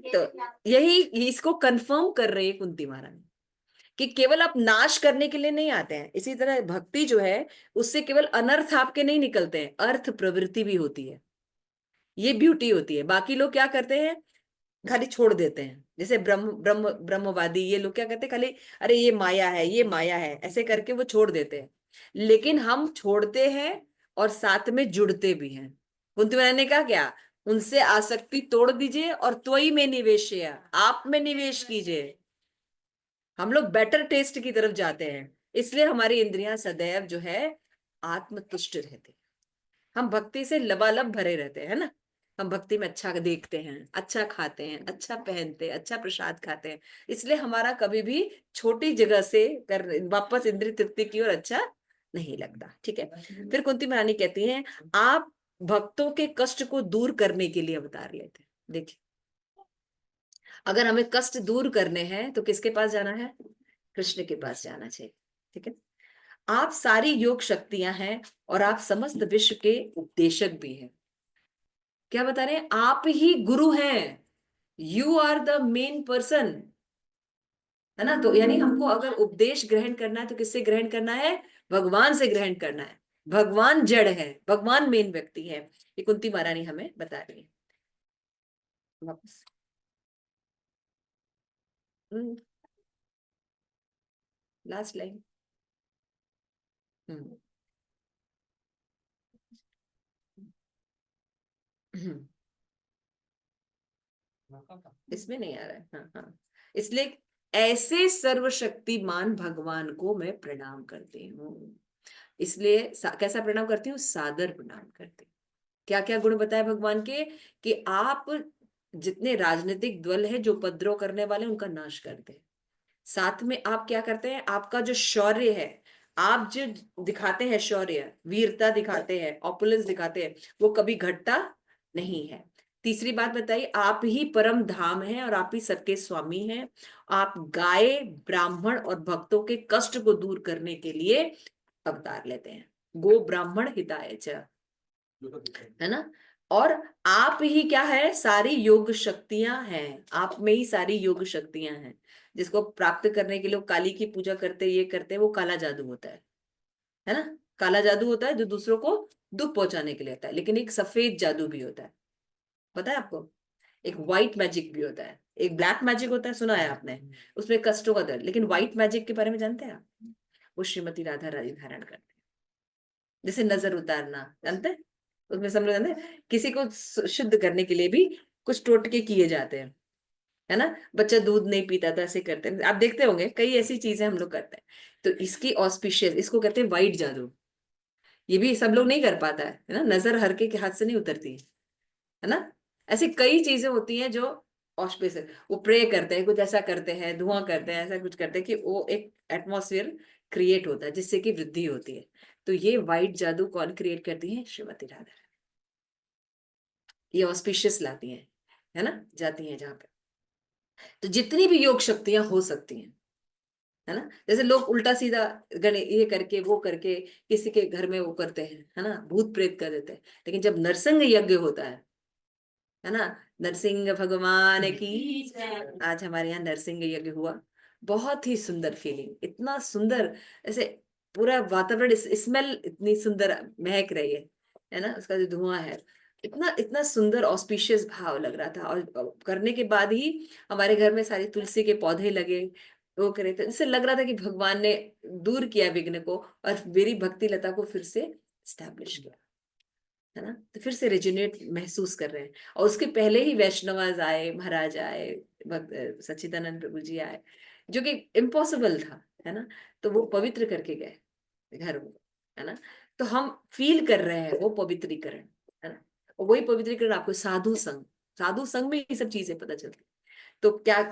तो यही इसको कंफर्म कर रही है कुंती महारानी कि केवल आप नाश करने के लिए नहीं आते हैं। इसी तरह भक्ति जो है उससे केवल अनर्थ आपके नहीं निकलते हैं, अर्थ प्रवृत्ति भी होती है। ये ब्यूटी होती है। बाकी लोग क्या करते हैं, खाली छोड़ देते हैं। जैसे ब्रह्मवादी ये लोग क्या करते हैं, खाली अरे ये माया है, ये माया है, ऐसे करके वो छोड़ देते हैं। लेकिन हम छोड़ते हैं और साथ में जुड़ते भी हैं। कुंती महारानी ने कहा क्या, उनसे आसक्ति तोड़ दीजिए और त्वयि में निवेश, आप में निवेश कीजिए। हम लोग बेटर टेस्ट की तरफ जाते हैं, इसलिए हमारी इंद्रियां सदैव जो है आत्मतुष्ट रहते। हम भक्ति से लबालब भरे रहते हैं ना। हम भक्ति में अच्छा देखते हैं, अच्छा खाते हैं, अच्छा पहनते हैं, अच्छा प्रसाद खाते हैं, इसलिए हमारा कभी भी छोटी जगह से कर वापस इंद्रिय तृप्ति की ओर अच्छा नहीं लगता। ठीक है। फिर कुंती महारानी कहती हैं, आप भक्तों के कष्ट को दूर करने के लिए अवतार लेते हैं। देखिए, अगर हमें कष्ट दूर करने हैं तो किसके पास जाना है, कृष्ण के पास जाना चाहिए। ठीक है। आप सारी योग शक्तियां हैं और आप समस्त विश्व के उपदेशक भी हैं। क्या बता रहे हैं, आप ही गुरु हैं, you are the main person, है ना। तो यानी हमको अगर उपदेश ग्रहण करना है तो किससे ग्रहण करना है, भगवान से ग्रहण करना है। भगवान जड़ है, भगवान मेन व्यक्ति है। ये कुंती महारानी हमें बता रही है। वापस लास्ट लाइन। इसमें नहीं आ रहा है। हाँ हाँ, इसलिए ऐसे सर्वशक्तिमान भगवान को मैं प्रणाम करती हूँ। इसलिए कैसा प्रणाम करती हूँ, सादर प्रणाम करती हूँ। क्या क्या गुण बताए भगवान के, कि आप जितने राजनीतिक दल है जो उपद्रव करने वाले उनका नाश करते हैं। साथ में आप क्या करते हैं, आपका जो शौर्य है, आप जो दिखाते हैं शौर्य, वीरता दिखाते हैं, ऑपुलेंस दिखाते हैं, वो कभी घटता नहीं है। तीसरी बात बताइए, आप ही परम धाम हैं और आप ही सबके स्वामी हैं। आप गाय, ब्राह्मण और भक्तों के कष्ट को दूर करने के लिए अवतार लेते हैं। गो ब्राह्मण हिताय च, है ना। और आप ही क्या है, सारी योग शक्तियां हैं, आप में ही सारी योग शक्तियां हैं। जिसको प्राप्त करने के लिए काली की पूजा करते, ये करते, वो काला जादू होता है ना। काला जादू होता है जो दूसरों को दुख पहुंचाने के लिए होता है। लेकिन एक सफेद जादू भी होता है, पता है आपको। एक व्हाइट मैजिक भी होता है, एक ब्लैक मैजिक होता है, सुना है आपने, उसमें कष्टों का दर्द। लेकिन व्हाइट मैजिक के बारे में जानते हैं आप, वो श्रीमती राधा रानी धारण करते हैं। जैसे नजर उतारना, जानते हैं, उसमें सब लोग जानते हैं, किसी को शुद्ध करने के लिए भी कुछ टोटके किए जाते हैं, है ना। बच्चा दूध नहीं पीता तो ऐसे करते हैं, आप देखते होंगे कई ऐसी चीजें हम लोग करते हैं। तो इसकी ऑस्पिशियस, इसको कहते हैं व्हाइट जादू। ये भी सब लोग नहीं कर पाता है ना, नजर हर के हाथ से नहीं उतरती है ना। ऐसी कई चीजें होती हैं जो ऑस्पिशियस, वो प्रे करते हैं, कुछ ऐसा करते हैं, धुआं करते हैं, ऐसा कुछ करते हैं कि वो एक एटमॉस्फेयर क्रिएट होता है जिससे कि वृद्धि होती है। तो ये व्हाइट जादू कौन क्रिएट करती है, श्रीमती राधा। ये ऑस्पिशियस लाती हैं, है ना, जाती हैं जहां पे। तो जितनी भी योग शक्तियां हो सकती हैं, है ना। जैसे लोग उल्टा सीधा गणे ये करके वो करके किसी के घर में वो करते हैं, है ना, भूत प्रेत कर देते हैं। लेकिन जब नरसिंह यज्ञ होता है ना, नरसिंह भगवान की, आज हमारे यहाँ नरसिंह यज्ञ हुआ, बहुत ही सुंदर फीलिंग, इतना सुंदर, ऐसे पूरा वातावरण, स्मेल इतनी सुंदर महक रही है ना, उसका जो धुआं है, इतना इतना सुंदर ऑस्पिशियस भाव लग रहा था। और करने के बाद ही हमारे घर में सारी तुलसी के पौधे लगे, वो करे, तो इससे लग रहा था कि भगवान ने दूर किया विघ्न को और मेरी भक्ति लता को फिर से स्टैब्लिश किया, है ना। तो फिर से रेजिनेट महसूस कर रहे हैं। और उसके पहले ही वैष्णवाज आए, महाराज आए, सच्चिदानंद प्रभु जी आए, जो कि इम्पॉसिबल था, है ना। तो वो पवित्र करके गए घर में, है ना। तो हम फील कर रहे हैं वो पवित्रीकरण, है ना। और वही पवित्रीकरण आपको साधु संग में ये सब चीजें पता चलती। तो क्या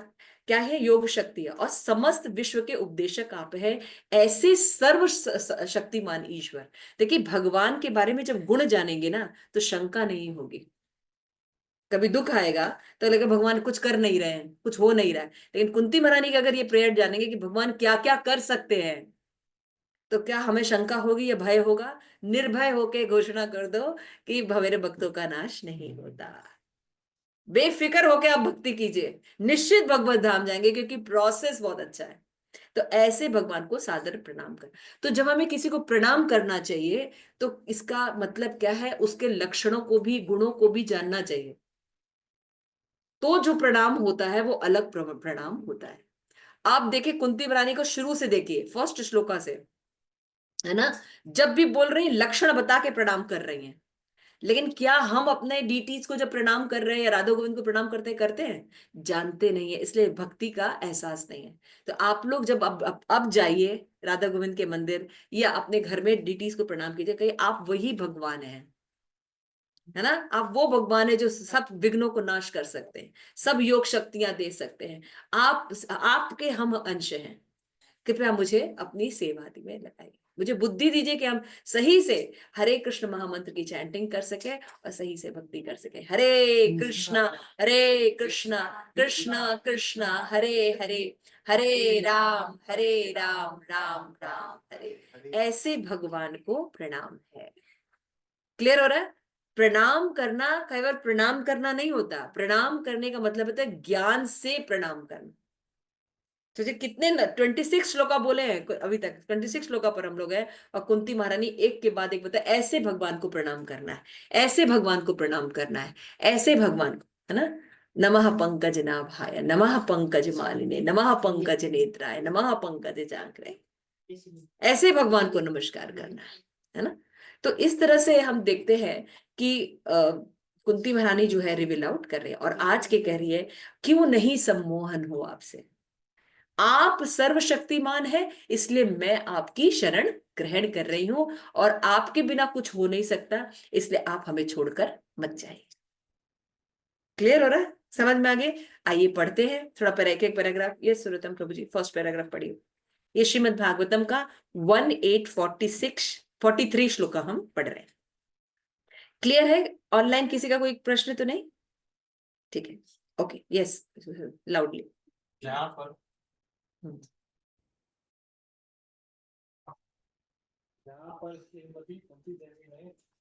क्या है, योग शक्ति है और समस्त विश्व के उपदेशक आप है, ऐसे सर्व शक्तिमान ईश्वर। देखिए, भगवान के बारे में जब गुण जानेंगे ना तो शंका नहीं होगी। कभी दुख आएगा तो लगेगा भगवान कुछ कर नहीं रहे हैं, कुछ हो नहीं रहा है। लेकिन कुंती महारानी का अगर ये प्रेयर जानेंगे कि भगवान क्या क्या कर सकते हैं, तो क्या हमें शंका होगी या भय होगा? निर्भय होके घोषणा कर दो कि मेरे भक्तों का नाश नहीं होता। बेफिक्र होके आप भक्ति कीजिए, निश्चित भगवत धाम जाएंगे, क्योंकि प्रोसेस बहुत अच्छा है। तो ऐसे भगवान को सादर प्रणाम कर। तो जब हमें किसी को प्रणाम करना चाहिए तो इसका मतलब क्या है, उसके लक्षणों को भी, गुणों को भी जानना चाहिए। तो जो प्रणाम होता है वो अलग प्रणाम होता है। आप देखिए कुंती रानी को शुरू से देखिए, फर्स्ट श्लोका से, है ना, जब भी बोल रही लक्षण बता के प्रणाम कर रही हैं। लेकिन क्या हम अपने डीटीज को जब प्रणाम कर रहे हैं या राधा गोविंद को प्रणाम करते हैं? जानते नहीं है, इसलिए भक्ति का एहसास नहीं है। तो आप लोग जब अब जाइए राधा गोविंद के मंदिर या अपने घर में डीटीज को प्रणाम कीजिए, कहीं आप वही भगवान है ना, आप वो भगवान है जो सब विघ्नों को नाश कर सकते हैं, सब योग शक्तियां दे सकते हैं। आपके हम अंश हैं। कृपया मुझे अपनी सेवा में लगाइए, मुझे बुद्धि दीजिए कि हम सही से हरे कृष्ण महामंत्र की चैंटिंग कर सके और सही से भक्ति कर सके। हरे कृष्णा कृष्ण कृष्ण हरे हरे, हरे राम राम राम हरे। ऐसे भगवान को प्रणाम है। क्लियर हो रहा है? प्रणाम करना केवल प्रणाम करना नहीं होता, प्रणाम करने का मतलब होता है ज्ञान से प्रणाम करना। तो जो कितने 26 श्लोका बोले हैं अभी तक, 26 श्लोका पर हम लोग हैं, और कुंती महारानी एक के बाद एक बताया ऐसे भगवान को प्रणाम करना है, ऐसे भगवान को प्रणाम करना है, ऐसे भगवान को, है ना। नमः पंकज नाभाय, नमः पंकज मालिने, नमः पंकज नेत्राय, नमः पंकज जाग्रय। ऐसे भगवान को नमस्कार करना है ना। तो इस तरह से हम देखते हैं कि कुंती महारानी जो है रिवील आउट कर रही है, और आज के कह रही है क्यों नहीं सम्मोहन हो आपसे, आप सर्वशक्तिमान है, इसलिए मैं आपकी शरण ग्रहण कर रही हूं, और आपके बिना कुछ हो नहीं सकता, इसलिए आप हमें छोड़कर मत जाइए। क्लियर हो रहा है? समझ में आ गए? आइए पढ़ते हैं थोड़ा एक एक पैराग्राफ। ये सुरतम प्रभु जी फर्स्ट पैराग्राफ पढ़िए। ये श्रीमद् भागवतम का 43 श्लोक हम पढ़ रहे हैं। क्लियर है? ऑनलाइन किसी का कोई प्रश्न तो नहीं? ठीक है, ओके, यस, लाउडली। यहाँ पर श्रीमती कुंती देवी ने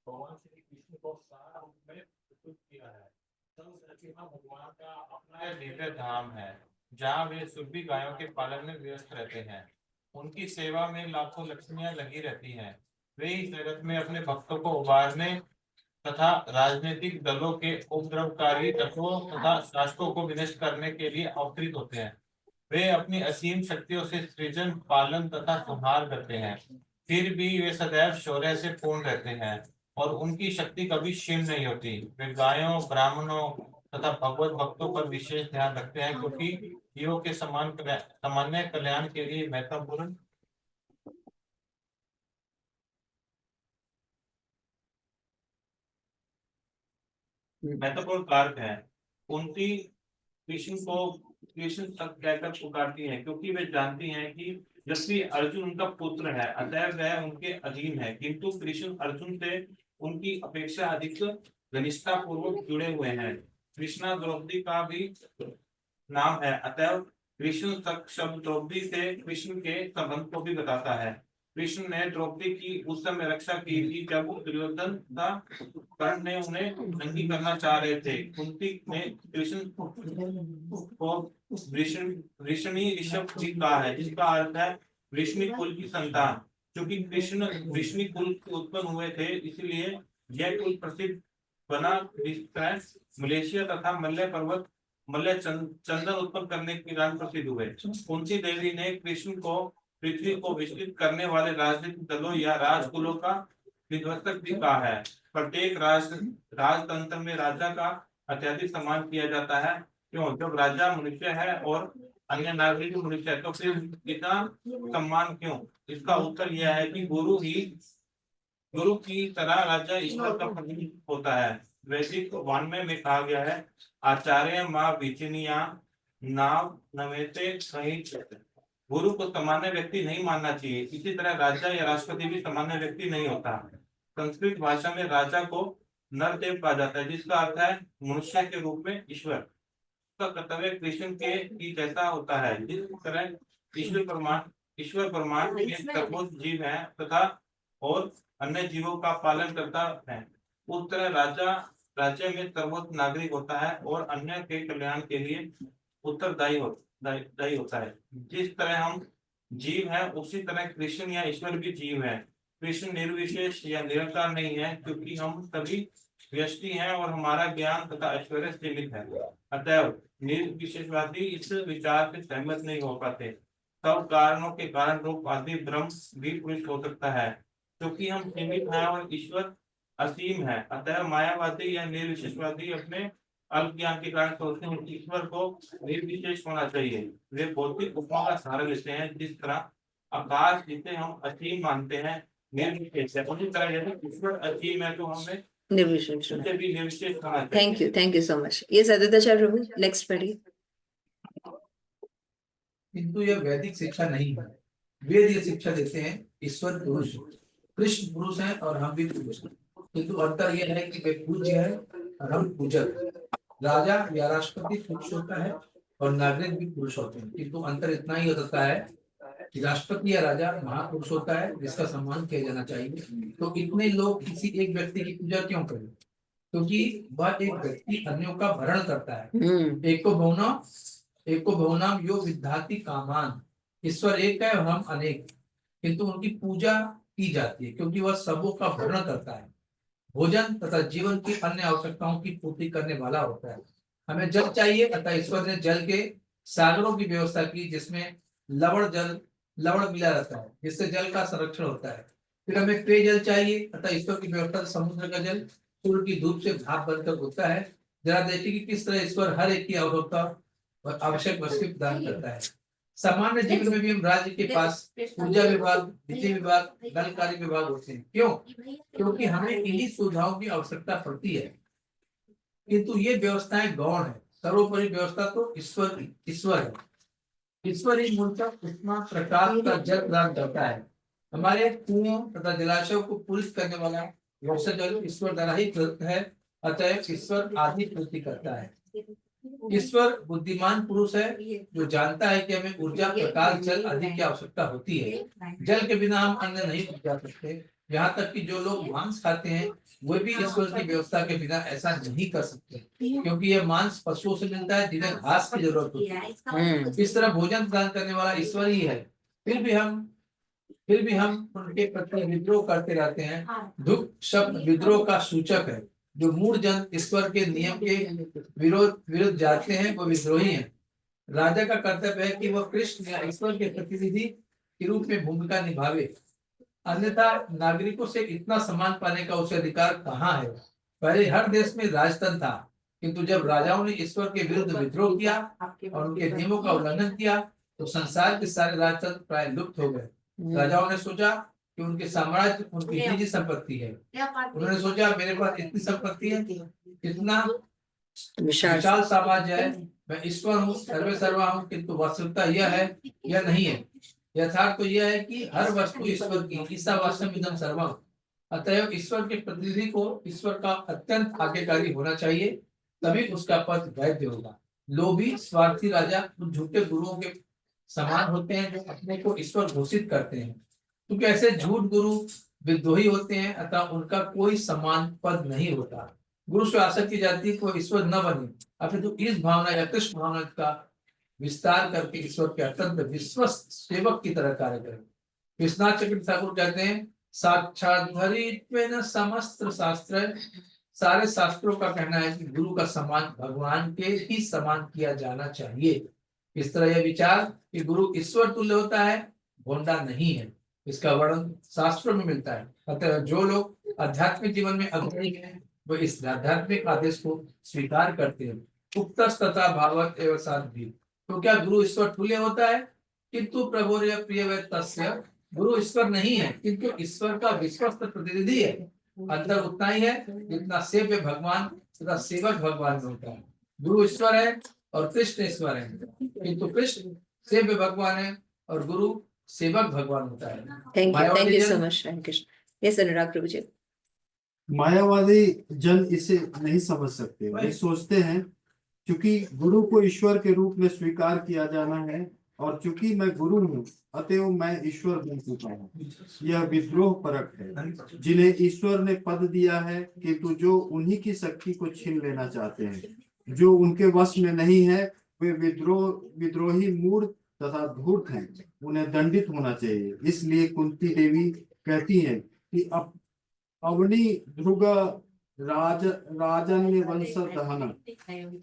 भगवान श्री कृष्ण को सार रूप में प्रस्तुत किया है। भगवान का अपना दिव्य धाम है, जहाँ वे सुरभि गायों के पालन में व्यस्त रहते हैं। उनकी सेवा में लाखों लक्ष्मियां लगी रहती हैं। वे इस जगत में अपने भक्तों को उबारने तथा राजनीतिक दलों के उपद्रवकारी तत्वों तथा शासकों को विनष्ट करने के लिए अवतरित होते हैं। वे अपनी असीम शक्तियों से सृजन, पालन तथा संहार करते हैं। फिर भी वे सदैव शौर्य से पूर्ण रहते हैं और उनकी शक्ति कभी क्षीण नहीं होती। वे गायों, ब्राह्मणों तथा भगवत भक्तों पर विशेष ध्यान रखते हैं, क्योंकि जीवों के सामान्य कल्याण के लिए महत्वपूर्ण कारक है। कुंती कृष्ण तक कहकर पुकारती है, क्योंकि वे जानती हैं कि जबकि अर्जुन उनका पुत्र है, अतएव वह उनके अधीन है, किंतु कृष्ण अर्जुन से उनकी अपेक्षा अधिक घनिष्ठता पूर्वक जुड़े हुए हैं। कृष्णा द्रौपदी का भी नाम है, अतएव कृष्ण तक शब्द द्रौपदी से कृष्ण के संबंध को भी बताता है। कृष्ण ने द्रौपदी की उस समय रक्षा की थी जब दुर्योधन तथा कर्ण ने उन्हें नंगी करना चाह रहे थे। कुंती ने कृष्ण को वृषणी ऋषभ जी कहा है, जिसका अर्थ है वृष्णि कुल की संतान। क्योंकि कृष्ण वृष्णि कुल से उत्पन्न हुए थे, इसलिए यह कुल प्रसिद्ध बना। मलेशिया तथा मल्य पर्वत मल्य चंदन उत्पन्न करने के कारण प्रसिद्ध हुए। कुंती देवी ने कृष्ण को पृथ्वी को विस्तृत करने वाले राजनीतिक दलों या राजकुलों का विध्वंसक भी कहा है। प्रत्येक राजतंत्र में राजा का अत्यधिक सम्मान किया जाता है। क्यों? जब राजा मनुष्य है और अन्य नागरिक मनुष्य है, तो फिर इतना सम्मान क्यों? इसका उत्तर यह है कि गुरु की तरह राजा ईश्वर का प्रतिनिधि होता है। वैदिक वाङ्मय में कहा गया है, आचार्य माँ विचिनिया नाव नवेते सहित। गुरु को सामान्य व्यक्ति नहीं मानना चाहिए। इसी तरह राजा या राष्ट्रपति भी सामान्य व्यक्ति नहीं होता। संस्कृत भाषा में राजा को नरदेव कहा जाता है, जिसका अर्थ है मनुष्य के रूप में ईश्वर। उसका कर्तव्य कृष्ण के ही जैसा होता है। जिस तरह ईश्वर ईश्वर परमात्मा एक सर्वोच्च जीव है तथा और अन्य जीवों का पालन करता है, उस तरह राजा राज्य में सर्वोच्च नागरिक होता है और अन्य के कल्याण के लिए उत्तरदायी होता है। जिस तरह हम जीव है उसी तरह कृष्ण या ईश्वर भी जीव है। कृष्ण निर्विशेष या निरंकार नहीं है, क्योंकि हम सभी व्यष्टि हैं और हमारा ज्ञान तथा ऐश्वर्य सीमित है। अतएव निर्विशेषवादी इस विचार से सहमत नहीं हो पाते। सब कारणों के कारण रूप आदि ब्रह्म भी पुरुष हो सकता है, क्योंकि हम सीमित हैं और ईश्वर असीम है। अतः मायावादी या निर्विशेषवादी अपने अल्प ज्ञान के कारण सोचते हैं कि ईश्वर को निर्विशेष होना चाहिए। वे भौतिक उपमा का सहारा लेते हैं। जिस तरह आकाश जिसे हम असीम मानते हैं निर्विशेष है, उसी तरह जैसे ईश्वर असीम है तो हमें निर्विशेष। उसे भी निर्विशेष होना चाहिए। Thank you so much. ये सदताचार्य प्रभु नेक्स्ट पढ़िए। किंतु यह वैदिक शिक्षा नहीं है। वेद ये शिक्षा देते हैं ईश्वर पुरुष, कृष्ण पुरुष है और हम भी पुरुष हैं। किंतु अंतर यह है कि वे पूज्य है और हम पूजक। राजा या राष्ट्रपति पुरुष होता है और नागरिक भी पुरुष होते हैं, किंतु अंतर इतना ही हो सकता है कि राष्ट्रपति या राजा महापुरुष होता है जिसका सम्मान किया जाना चाहिए। तो इतने लोग किसी एक व्यक्ति की पूजा क्यों करें? क्योंकि वह एक व्यक्ति अन्यों का भरण करता है। एको भवनाम यो विद्याति कामान। ईश्वर एक है और हम अनेक, किंतु उनकी पूजा की जाती है क्योंकि वह सबों का भरण करता है, भोजन तथा जीवन की अन्य आवश्यकताओं की पूर्ति करने वाला होता है। हमें जल चाहिए, अतः ईश्वर ने जल के सागरों की व्यवस्था की जिसमें लवण मिला रहता है, जिससे जल का संरक्षण होता है। फिर हमें पेयजल चाहिए, अतः ईश्वर की व्यवस्था समुद्र का जल सूर्य की धूप से भाप बनकर होता है। जरा देखिए कि किस तरह ईश्वर हर एक की आवश्यक वस्तु प्रदान करता है। सामान्य जीवन में भी हम राज्य के पास ऊर्जा विभाग, विद्युत विभाग, दल कार्य विभाग होते हैं। क्यों? क्योंकि हमें इन्हीं सुविधाओं की आवश्यकता पड़ती है, किंतु ये व्यवस्थाएं गौण है। सर्वोपरि व्यवस्था तो ईश्वर है। ईश्वर ही मूलतः उष्मा प्रकाश का जल प्रदान करता है। हमारे कुओं तथा जलाशयों को पूरित करने वाला वर्षा जल ईश्वर द्वारा ही प्रदत्त है। अतः ईश्वर आदि पूर्ति करता है। ईश्वर बुद्धिमान पुरुष है जो जानता है कि हमें ऊर्जा, प्रकाश, जल आदि की आवश्यकता होती है। जल के बिना हम अन्न नहीं उपजा सकते। यहाँ तक कि जो लोग मांस खाते हैं वे भी ईश्वर की व्यवस्था के बिना ऐसा नहीं कर सकते, क्योंकि यह मांस पशुओं से मिलता है जिन्हें घास की जरूरत होती है। इस तरह भोजन प्रदान करने वाला ईश्वर ही है। फिर भी हम उनके प्रति विद्रोह करते रहते हैं। दुख शब्द विद्रोह का सूचक है। जो मूढ़ जन ईश्वर के नियम के विरुद्ध जाते हैं वो विद्रोही हैं। राजा का कर्तव्य है कि वह कृष्ण या ईश्वर के प्रतिनिधि के रूप में भूमिका निभावे, अन्यथा नागरिकों से इतना सम्मान पाने का उसे अधिकार कहाँ है? पहले हर देश में राजतंत्र था, किंतु जब राजाओं ने ईश्वर के विरुद्ध विद्रोह किया और उनके नियमों का उल्लंघन किया तो संसार के सारे राजतंत्र प्राय लुप्त हो गए। राजाओं ने सोचा कि उनके साम्राज्य उनकी निजी संपत्ति है। उन्होंने सोचा मेरे पास इतनी संपत्ति है, इतना विशाल साम्राज्य है, मैं ईश्वर हूँ, सर्वा हूँ, किंतु वास्तविकता यह है, यह नहीं है। यथार्थ तो यह है कि हर वस्तु ईश्वर की, ईशावास्यम इदं सर्वम। अतएव ईश्वर के प्रतिनिधि को ईश्वर का अत्यंत आज्ञाकारी होना चाहिए, तभी उसका पद वैध होगा। लोभी स्वार्थी राजा उन झूठे गुरुओं के समान होते हैं जो अपने को ईश्वर घोषित करते हैं, क्योंकि ऐसे झूठ गुरु विद्रोही होते हैं, अतः उनका कोई समान पद नहीं होता। गुरु से आशा की जाती है कि वह ईश्वर न बने, अपितु इस भावना या कृष्ण भावना का विस्तार करके ईश्वर के अत्यंत विश्वस्त सेवक की तरह कार्य करें। विश्वनाथ चक्रवर्ती ठाकुर कहते हैं, साक्षात्धरित्वेन समस्त शास्त्र, सारे शास्त्रों का कहना है कि गुरु का सम्मान भगवान के ही समान किया जाना चाहिए। इस तरह यह विचार कि गुरु ईश्वर तुल्य होता है भोंडा नहीं है। इसका वर्णन शास्त्रों में मिलता है। अतः जो लोग आध्यात्मिक जीवन में अग्रणी हैं वो इस आध्यात्मिक आदेश को स्वीकार करते हैं। उक्त तथा भागवत एवं साध्वी। तो क्या गुरु ईश्वर तुल्य होता है? किंतु प्रभुर्य प्रिय तस्य, गुरु ईश्वर नहीं है किंतु ईश्वर का विश्वस्त प्रतिनिधि है। अंतर उतना ही है जितना सेव्य भगवान तथा सेवक भगवान में होता है। गुरु ईश्वर है और कृष्ण ईश्वर है, किंतु कृष्ण सेव्य भगवान है और गुरु सेवक भगवान होता है। Thank you so much Krishna. Yes Anurag प्रभु जी। मायावादी जन इसे नहीं समझ सकते। वे सोचते हैं क्योंकि गुरु को ईश्वर के रूप में स्वीकार किया जाना है और चूंकि मैं गुरु हूँ अतएव मैं ईश्वर बन चुका हूँ। यह विद्रोह परक है। जिन्हें ईश्वर ने पद दिया है किंतु जो उन्हीं की शक्ति को छीन लेना चाहते हैं, जो उनके वश में नहीं है, वे विद्रोही मूढ़ तथा धूर्त हैं, उन्हें दंडित होना चाहिए। इसलिए कुंती देवी कहती हैं कि अवनी ध्रुग राजन्य वंश दहन,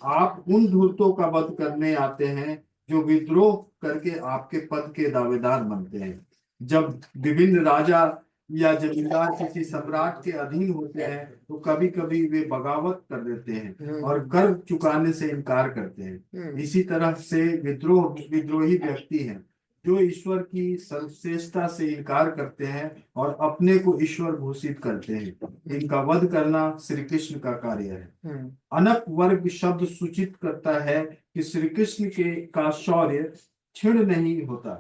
आप उन धूर्तों का वध करने आते हैं जो विद्रोह करके आपके पद के दावेदार बनते हैं। जब विभिन्न राजा या जमींदार किसी सम्राट के अधीन होते हैं तो कभी कभी वे बगावत कर देते हैं और कर चुकाने से इनकार करते हैं। इसी तरह से विद्रोही व्यक्ति हैं जो ईश्वर की सर्वश्रेष्ठता से इनकार करते हैं और अपने को ईश्वर घोषित करते हैं। इनका वध करना श्री कृष्ण का कार्य है। अनक वर्ग शब्द सूचित करता है कि श्री कृष्ण का शौर्य क्षीण नहीं होता।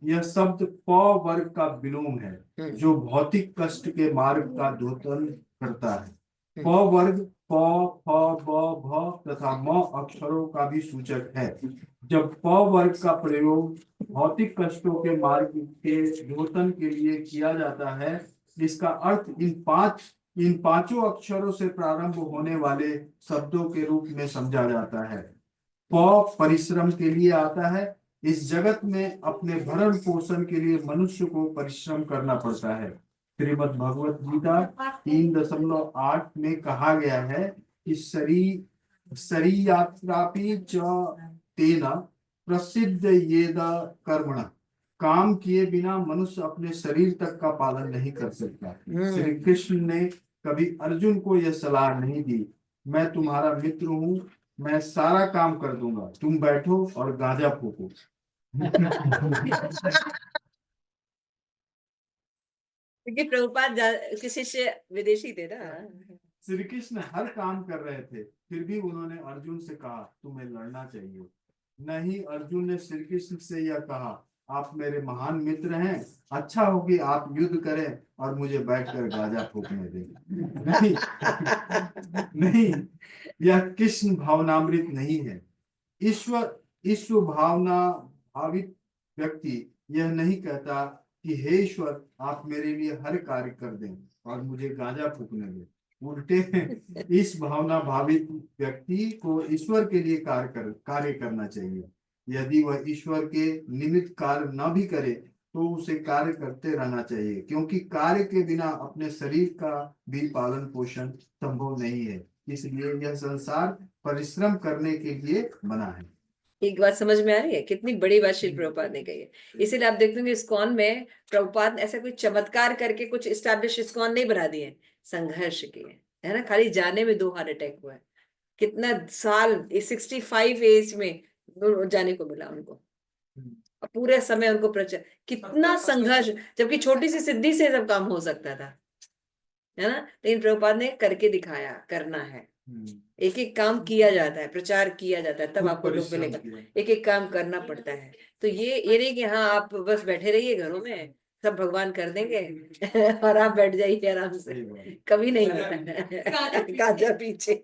यह शब्द प वर्ग का विलोम है जो भौतिक कष्ट के मार्ग का द्योतन करता है। प वर्ग प, फ, ब, भ तथा म अक्षरों का भी सूचक है। जब प वर्ग का प्रयोग भौतिक कष्टों के मार्ग के द्योतन के लिए किया जाता है, इसका अर्थ इन पांचों अक्षरों से प्रारंभ होने वाले शब्दों के रूप में समझा जाता है। प परिश्रम के लिए आता है। इस जगत में अपने भरण पोषण के लिए मनुष्य को परिश्रम करना पड़ता है। श्रीमद् भगवत गीता 3.8 में कहा गया है कि शरी यात्रापि च तेना प्रसिद्ध येद कर्मण, काम किए बिना मनुष्य अपने शरीर तक का पालन नहीं कर सकता। श्री कृष्ण ने कभी अर्जुन को यह सलाह नहीं दी, मैं तुम्हारा मित्र हूँ, मैं सारा काम कर दूंगा, तुम बैठो और गांजा फूको। क्योंकि प्रभुपाद के शिष्य विदेशी थे ना। श्री कृष्ण हर काम कर रहे थे, फिर भी उन्होंने अर्जुन से कहा तुम्हें लड़ना चाहिए। नहीं, अर्जुन ने श्री कृष्ण से यह कहा आप मेरे महान मित्र हैं, अच्छा हो कि आप युद्ध करें और मुझे बैठकर गांजा फूकने दें। नहीं, नहीं, यह कृष्ण भावनामृत नहीं है। ईश्वर भावना भावित व्यक्ति यह नहीं कहता कि हे ईश्वर आप मेरे लिए हर कार्य कर दें और मुझे गांजा फूकने दें। उल्टे इस भावना भावित व्यक्ति को ईश्वर के लिए कार्य करना चाहिए। यदि वह ईश्वर के निमित्त कार्य न भी करे तो उसे कार्य करते रहना चाहिए, क्योंकि कार्य के बिना अपने शरीर का भी पालन पोषण संभव नहीं है। इसलिए यह संसार परिश्रम करने के लिए बना है। एक बात समझ में आ रही है? कितनी बड़ी बात श्री प्रभुपाद ने कही है। इसीलिए आप देखते होंगे इस्कॉन में प्रभुपाद ऐसा कोई चमत्कार करके कुछ इस्टेब्लिश इस्कॉन नहीं बना दिए, संघर्ष किए है ना। खाली जाने में 2 हार्ट अटैक हुआ है, कितना साल 65 एज में जाने को मिला उनको, पूरे समय उनको प्रचार, कितना संघर्ष, जबकि छोटी सी सिद्धि से सब काम हो सकता था, है ना। लेकिन प्रभुपाद ने करके दिखाया, करना है, एक एक काम किया जाता है, प्रचार किया जाता है, तब आपको लोग मिलेगा। एक एक काम करना पड़ता है। तो ये नहीं कि हाँ आप बस बैठे रहिए घरों में, सब भगवान कर देंगे और आप बैठ जाइए आराम से, कभी नहीं होता। गाजा पीछे।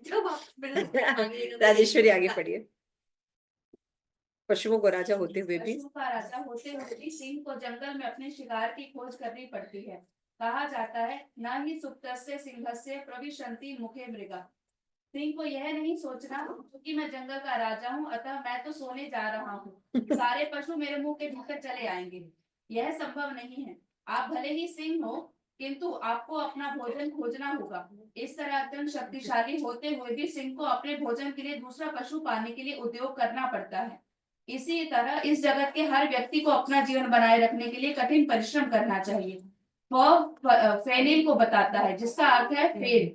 राजेश्वरी आगे पढ़िए। पशुओं को राजा होते हुए भी, पशु का राजा होते हुए भी सिंह को जंगल में अपने शिकार की खोज करनी पड़ती है। कहा जाता है न ही सुप्तस्य सिंहस्य प्रविशन्ति मुखे मृगा। सिंह को यह नहीं सोचना क्योंकि मैं जंगल का राजा हूँ अतः मैं तो सोने जा रहा हूँ, सारे पशु मेरे मुंह के भीतर चले आएंगे। यह संभव नहीं है। आप भले ही सिंह हो किंतु आपको अपना भोजन खोजना होगा। इस तरह अत्यंत शक्तिशाली होते हुए भी सिंह को अपने भोजन के लिए दूसरा पशु पाने के लिए उद्योग करना पड़ता है। इसी तरह इस जगत के हर व्यक्ति को अपना जीवन बनाए रखने के लिए कठिन परिश्रम करना चाहिए। फेनिल को बताता है जिसका अर्थ है फेल,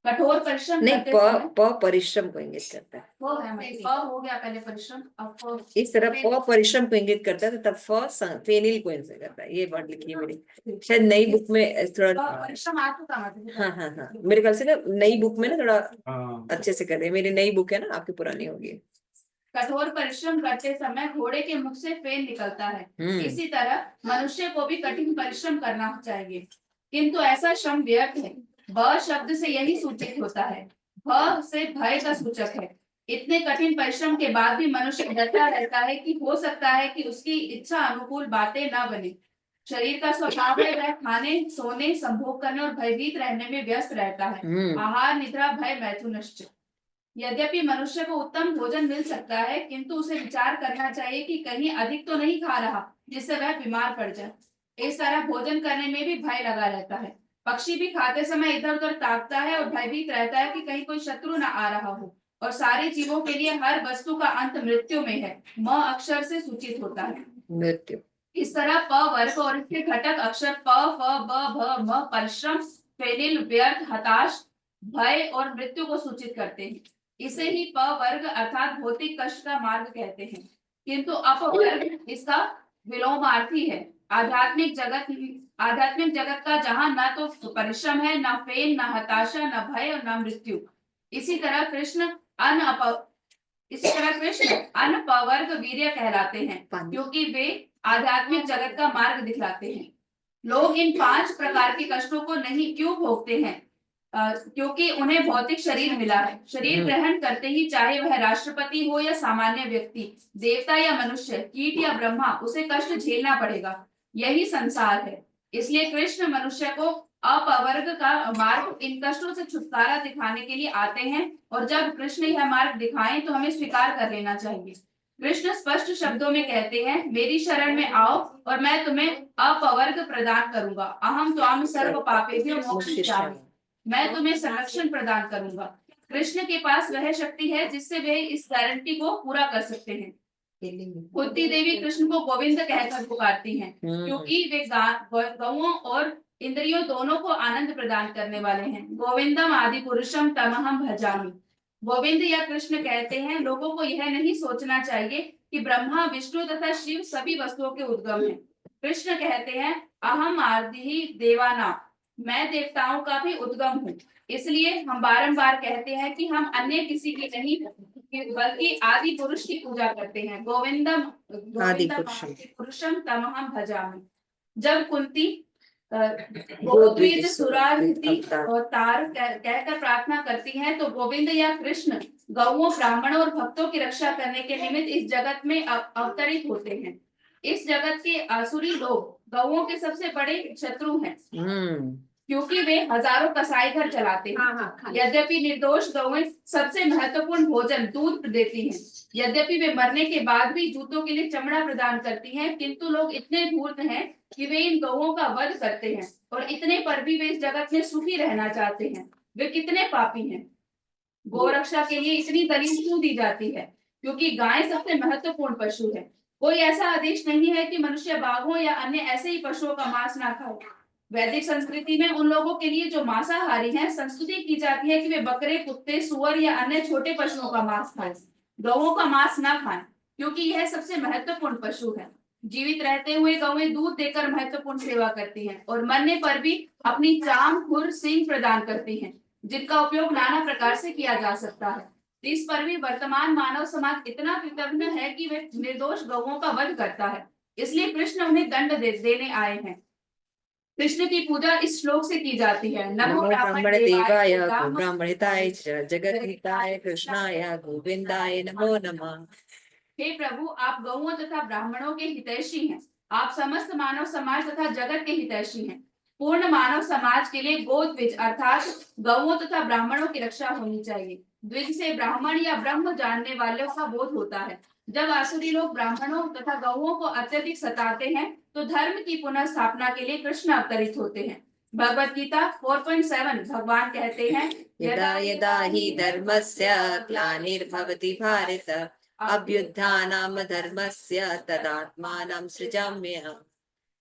कठोर परिश्रम करते समय। परिश्रम को इंगित करता है। हो गया पहले परिश्रम, अब इस तरह परिश्रम को इंगित करता है, तो तब फेनिल को इंगित करता है। ये वर्ड लिखी है मेरी शायद नई बुक में थोड़ा परिश्रम आ चुका है। हाँ, मेरे ख्याल से ना नई बुक में ना थोड़ा अच्छे से कर रहे हैं। मेरी नई बुक है ना, आपकी पुरानी होगी। कठोर परिश्रम करते समय घोड़े के मुख से फेन निकलता है। इसी तरह मनुष्य को भी कठिन परिश्रम करना चाहिए, किंतु ऐसा श्रम व्यर्थ है। भ शब्द से यही सूचित होता है। भ से भय का सूचक है। इतने कठिन परिश्रम के बाद भी मनुष्य डरता रहता है कि हो सकता है कि उसकी इच्छा अनुकूल बातें न बने। शरीर का स्वभाव है वह खाने, सोने, संभोग करने और भयभीत रहने में व्यस्त रहता है। आहार, निद्रा, भय, मैथुनश्च। यद्यपि मनुष्य को उत्तम भोजन मिल सकता है, किंतु उसे विचार करना चाहिए कि कहीं अधिक तो नहीं खा रहा जिससे वह बीमार पड़ जाए। इस तरह भोजन करने में भी भय लगा रहता है। पक्षी भी खाते समय इधर उधर ताकता है और भयभीत रहता है कि कहीं कोई शत्रु न आ रहा हो। और सारे जीवों के लिए हर वस्तु का अंत मृत्यु में है। म अक्षर से सूचित होता है मृत्यु। इस तरह प वर्ग और इसके घटक अक्षर प, फ, ब, भ, म परिश्रम, फेलिल, व्यर्थ, हताश, भय और मृत्यु को सूचित करते हैं। इसे ही प वर्ग अर्थात भौतिक कष्ट का मार्ग कहते हैं, किंतु अप वर्ग इसका विलोमार्थी है। आध्यात्मिक जगत का जहाँ न तो परिश्रम है, न फेल, न हताशा, न भय और न मृत्यु। इसी तरह कृष्ण अन पवर्ग वीर्य कहलाते हैं, क्योंकि वे आध्यात्मिक जगत का मार्ग दिखलाते हैं। लोग इन 5 प्रकार के कष्टों को नहीं क्यों भोगते हैं? क्योंकि उन्हें भौतिक शरीर मिला है। शरीर ग्रहण करते ही चाहे वह राष्ट्रपति हो या सामान्य व्यक्ति, देवता या मनुष्य, कीट या ब्रह्मा, उसे कष्ट झेलना पड़ेगा। यही संसार है। इसलिए कृष्ण मनुष्य को अपवर्ग का मार्ग, इन कष्टों से छुटकारा दिखाने के लिए आते हैं, और जब कृष्ण यह मार्ग दिखाएं तो हमें स्वीकार कर लेना चाहिए। कृष्ण स्पष्ट शब्दों में कहते हैं, मेरी शरण में आओ और मैं तुम्हें अपवर्ग प्रदान करूंगा। अहम त्वाम सर्व पापेभ्यो मोक्षयिष्यामि, मैं तुम्हें संरक्षण प्रदान करूंगा। कृष्ण के पास वह शक्ति है जिससे वे इस गारंटी को पूरा कर सकते हैं। कुंती देवी कृष्ण को गोविंद कहकर पुकारती हैं, क्योंकि वे गौओं और इंद्रियों दोनों को आनंद प्रदान करने वाले हैं। गोविंदम आदि पुरुषम तमहम भजामि। गोविंद या कृष्ण कहते हैं, लोगों को यह नहीं सोचना चाहिए कि ब्रह्मा, विष्णु तथा शिव सभी वस्तुओं के उद्गम हैं। कृष्ण कहते हैं, अहम आदि देवानां, मैं देवताओं का भी उद्गम हूँ। इसलिए हम बारंबार कहते हैं कि हम अन्य किसी की नहीं बल्कि आदि पुरुष की पूजा करते हैं। गोविंदम आदि पुरुषम तमहम भजामि। जब कुंती गोद्विज, सुराधिति और तार कहकर प्रार्थना करती हैं, तो गोविंद या कृष्ण गौओं, ब्राह्मणों और भक्तों की रक्षा करने के निमित्त इस जगत में अवतरित होते हैं। इस जगत के आसुरी लोग गौओं के सबसे बड़े शत्रु हैं, क्योंकि वे हजारों कसाई घर चलाते हैं। यद्यपि निर्दोष गौएं सबसे महत्वपूर्ण भोजन दूध देती हैं, यद्यपि वे मरने के बाद भी जूतों के लिए चमड़ा प्रदान करती हैं, किंतु लोग इतने धूर्त हैं कि वे इन गौओं का वध करते हैं, और इतने पर भी वे इस जगत में सुखी रहना चाहते हैं। वे कितने पापी हैं। गौरक्षा के लिए इतनी दलील क्यों दी जाती है? क्योंकि गाय सबसे महत्वपूर्ण पशु है। कोई ऐसा आदेश नहीं है कि मनुष्य बाघों या अन्य ऐसे ही पशुओं का मांस ना खाए। वैदिक संस्कृति में उन लोगों के लिए जो मांसाहारी हैं, संस्तुति की जाती है कि वे बकरे, कुत्ते, सुअर या अन्य छोटे पशुओं का मांस खाएं। गौओं का मांस ना खाएं, क्योंकि यह सबसे महत्वपूर्ण पशु है। जीवित रहते हुए गौएं दूध देकर महत्वपूर्ण सेवा करती हैं, और मरने पर भी अपनी चाम, खुर, सींग प्रदान करती हैं, जिनका उपयोग नाना प्रकार से किया जा सकता है। इस पर भी वर्तमान मानव समाज इतना कृतज्ञ है कि वे निर्दोष गौओं का वध करता है। इसलिए कृष्ण उन्हें दंड देने आए हैं। कृष्ण की पूजा इस श्लोक से की जाती है, नमो ब्राह्मण देवाय ब्राह्मणिताय जगद्हिताय कृष्णाय गोविंदाय नमो नमः। हे प्रभु, आप गौओं तथा ब्राह्मणों के हितैषी हैं। आप समस्त मानव समाज तथा जगत के हितैषी हैं। पूर्ण मानव समाज के लिए गोद्विज अर्थात गौओं तथा ब्राह्मणों की रक्षा होनी चाहिए। द्विज से ब्राह्मण या ब्रह्म जानने वालों का बोध होता है। जब आसुरी लोग ब्राह्मणों तथा गौओं को अत्यधिक सताते हैं, तो धर्म की पुनः स्थापना के लिए कृष्ण अवतरित होते हैं। भगवत गीता 4.7 भगवान कहते हैं, यदा यदा हि धर्मस्य ग्लानिर्भवति भारत अभ्युत्थानं धर्मस्य तदात्मानं सृजाम्यहम्।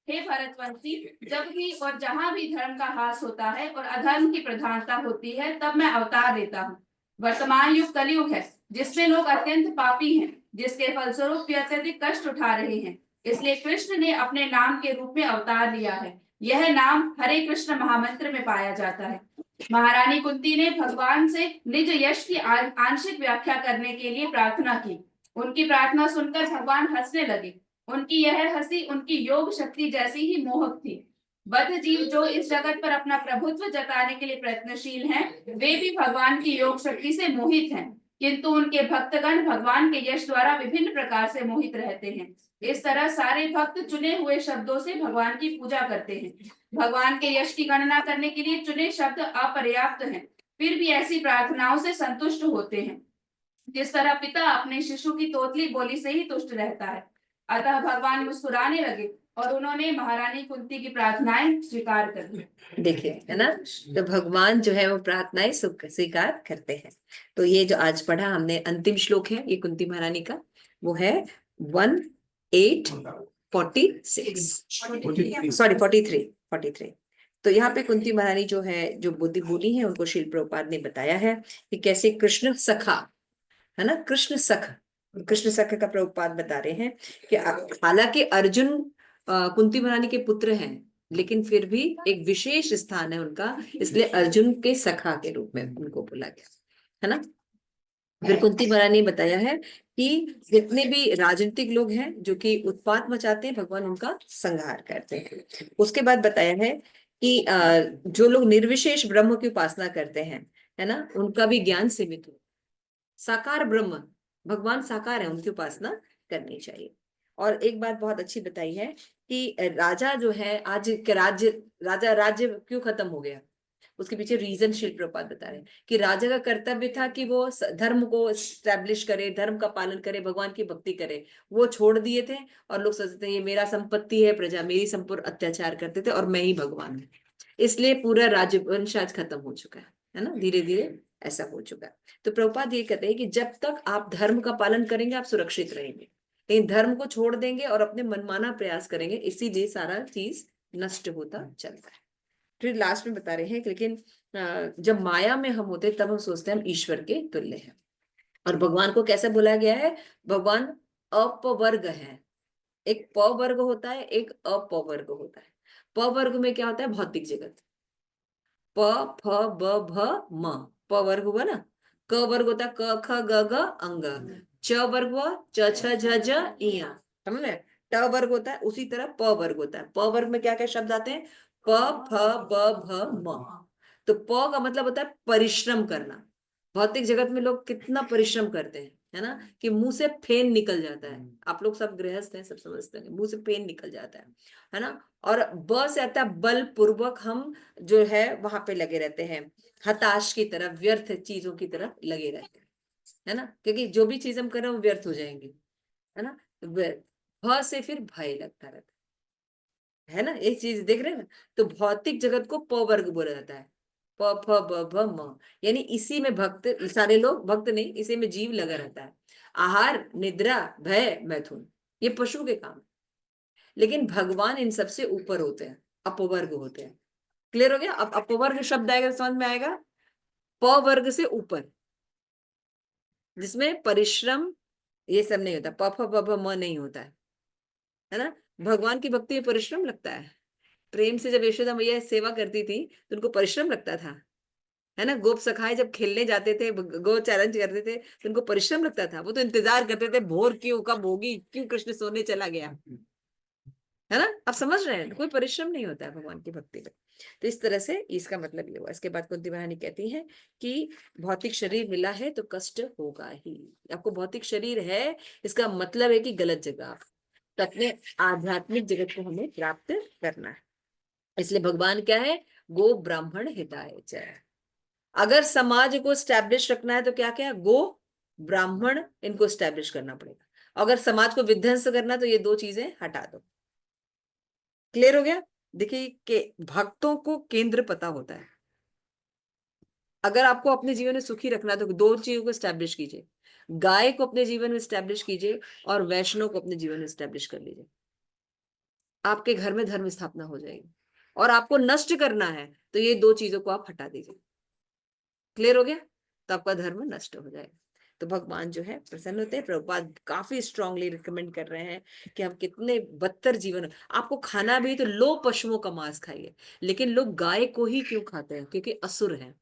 हे भरतवंशी, जब भी और जहाँ भी धर्म का ह्रास होता है और अधर्म की प्रधानता होती है, तब मैं अवतार लेता हूँ। वर्तमान युग कलयुग है, जिसमें लोग अत्यंत पापी हैं, जिसके फलस्वरूप भी अत्यधिक कष्ट उठा रहे हैं। इसलिए कृष्ण ने अपने नाम के रूप में अवतार लिया है। यह नाम हरे कृष्ण महामंत्र में पाया जाता है। महारानी कुंती ने भगवान से निज यश की आंशिक व्याख्या करने के लिए प्रार्थना की। उनकी प्रार्थना सुनकर भगवान हंसने लगे। उनकी यह हंसी उनकी योग शक्ति जैसी ही मोहक थी। बद्ध जीव जो इस जगत पर अपना प्रभुत्व जताने के लिए प्रयत्नशील हैं, वे भी भगवान की योग शक्ति से मोहित हैं। किंतु उनके भक्तगण भगवान के यश द्वारा विभिन्न प्रकार से मोहित रहते हैं। इस तरह सारे भक्त चुने हुए शब्दों से भगवान की पूजा करते हैं। भगवान के यश की गणना करने के लिए चुने शब्द अपर्याप्त हैं, फिर भी ऐसी प्रार्थनाओं से संतुष्ट होते हैं जिस तरह पिता अपने शिशु की तोतली बोली से ही तुष्ट रहता है। अतः भगवान मुस्कुराने लगे और उन्होंने महारानी कुंती की प्रार्थनाएं स्वीकार कर ली। देखिए, है ना, तो भगवान जो है वो प्रार्थनाएं स्वीकार करते हैं। तो ये जो आज पढ़ा हमने अंतिम श्लोक है ये कुंती महारानी का, वो है 43। तो यहाँ पे कुंती महारानी जो है, जो बुद्धि बोली है, उनको श्रील प्रभुपाद ने बताया है कि कैसे कृष्ण सखा, है ना, कृष्ण सख का प्रभुपाद बता रहे हैं कि हालांकि अर्जुन कुंती महारानी के पुत्र हैं, लेकिन फिर भी एक विशेष स्थान है उनका, इसलिए अर्जुन के सखा के रूप में उनको बोला गया, है ना। फिर कुंती महारानी ने बताया है कि जितने भी राजनीतिक लोग हैं जो कि उत्पात मचाते हैं, भगवान उनका संहार करते हैं। उसके बाद बताया है कि जो लोग निर्विशेष ब्रह्म की उपासना करते हैं, है ना, उनका भी ज्ञान सीमित हो। साकार ब्रह्म, भगवान साकार है, उनकी उपासना करनी चाहिए। और एक बात बहुत अच्छी बताई है कि राजा जो है, आज के राज्य क्यों खत्म हो गया, उसके पीछे रीजन श्रील प्रभुपाद बता रहे हैं कि राजा का कर्तव्य था कि वो धर्म को एस्टैब्लिश करे, धर्म का पालन करे, भगवान की भक्ति करे, वो छोड़ दिए थे और लोग सोचते थे ये मेरा संपत्ति है, प्रजा मेरी संपूर्ण अत्याचार करते थे और मैं ही भगवान हूँ। इसलिए पूरा राजवंश आज खत्म हो चुका है ना, धीरे धीरे ऐसा हो चुका है। तो प्रभुपाद ये कहते हैं कि जब तक आप धर्म का पालन करेंगे आप सुरक्षित रहेंगे, लेकिन धर्म को छोड़ देंगे और अपने मनमाना प्रयास करेंगे, इसीलिए सारा चीज नष्ट होता चलता है। फिर लास्ट में बता रहे हैं कि लेकिन जब माया में हम होते तब हम सोचते हैं हम ईश्वर के तुल्य हैं। और भगवान को कैसे बोला गया है, भगवान अपवर्ग है। एक प वर्ग होता है, एक अपवर्ग होता है। प वर्ग में क्या होता है, भौतिक जगत, प फ ब भ म, प वर्ग हुआ ना। क वर्ग होता है क ख ग घ अंग, च वर्ग हुआ च छ झ झ इया, समझ में। ट वर्ग होता है, उसी तरह प वर्ग होता है। प वर्ग में क्या क्या शब्द आते हैं, प फ ब भ म। तो प का मतलब होता है परिश्रम करना। भौतिक जगत में लोग कितना परिश्रम करते हैं, है ना, कि मुंह से फेन निकल जाता है। आप लोग सब गृहस्थ हैं, सब समझते हैं, मुंह से फेन निकल जाता है ना। और ब से आता है बल पूर्वक हम जो है वहां पे लगे रहते हैं, हताश की तरफ, व्यर्थ चीजों की तरफ लगे रहते हैं, है ना, क्योंकि जो भी चीज हम कर रहे हैं वो व्यर्थ हो जाएंगे, है ना। भ से फिर भय लगता रहता है ना, एक चीज देख रहे हैं ना। तो भौतिक जगत को प वर्ग बोला जाता है, प फ ब भ म, यानी इसी में भक्त, सारे लोग भक्त नहीं, इसी में जीव लगा रहता है। आहार, निद्रा, भय, मैथुन, ये पशु के काम है। लेकिन भगवान इन सबसे ऊपर होते हैं, अपवर्ग होते हैं। क्लियर हो गया। अब अपवर्ग शब्द आएगा समझ में आएगा, प वर्ग से ऊपर, जिसमें परिश्रम ये सब नहीं होता, प फ ब भ म नहीं होता है ना। भगवान की भक्ति में परिश्रम लगता है। प्रेम से जब यशोदा मैया सेवा करती थी तो उनको परिश्रम लगता था, है ना। गोप सखाए जब खेलने जाते थे, गो चैलेंज करते थे, तो उनको परिश्रम लगता था। वो तो इंतजार करते थे भोर क्यों, कब होगी, क्यों कृष्ण सोने चला गया, है ना। आप समझ रहे हैं, कोई परिश्रम नहीं होता है भगवान की भक्ति में। तो इस तरह से इसका मतलब ये हुआ। इसके बाद कुंती महारानी कहती है कि भौतिक शरीर मिला है तो कष्ट होगा ही। आपको भौतिक शरीर है, इसका मतलब है कि गलत जगह, तो अपने आध्यात्मिक जगत को हमें प्राप्त करना है। इसलिए भगवान क्या है, गो ब्राह्मण हिताय च। अगर समाज को स्टैब्लिश रखना है तो क्या क्या, गो ब्राह्मण, इनको स्टैब्लिश करना पड़ेगा। अगर समाज को विध्वंस करना तो ये दो चीजें हटा दो। क्लियर हो गया। देखिए कि भक्तों को केंद्र पता होता है। अगर आपको अपने जीवन में सुखी रखना है तो दो चीजों को स्टैब्लिश कीजिए, गाय को अपने जीवन में स्टैब्लिश कीजिए और वैष्णव को अपने जीवन में स्टैब्लिश कर लीजिए। आपके घर में धर्म स्थापना हो जाएगी। और आपको नष्ट करना है तो ये दो चीजों को आप हटा दीजिए। क्लियर हो गया, तो आपका धर्म नष्ट हो जाएगा। तो भगवान जो है प्रसन्न होते हैं। प्रभुपाद काफी स्ट्रांगली रिकमेंड कर रहे हैं कि हम कितने बदतर जीवन, आपको खाना भी तो लो पशुओं का मांस खाइए, लेकिन लोग गाय को ही क्यों खाते हैं, क्योंकि असुर है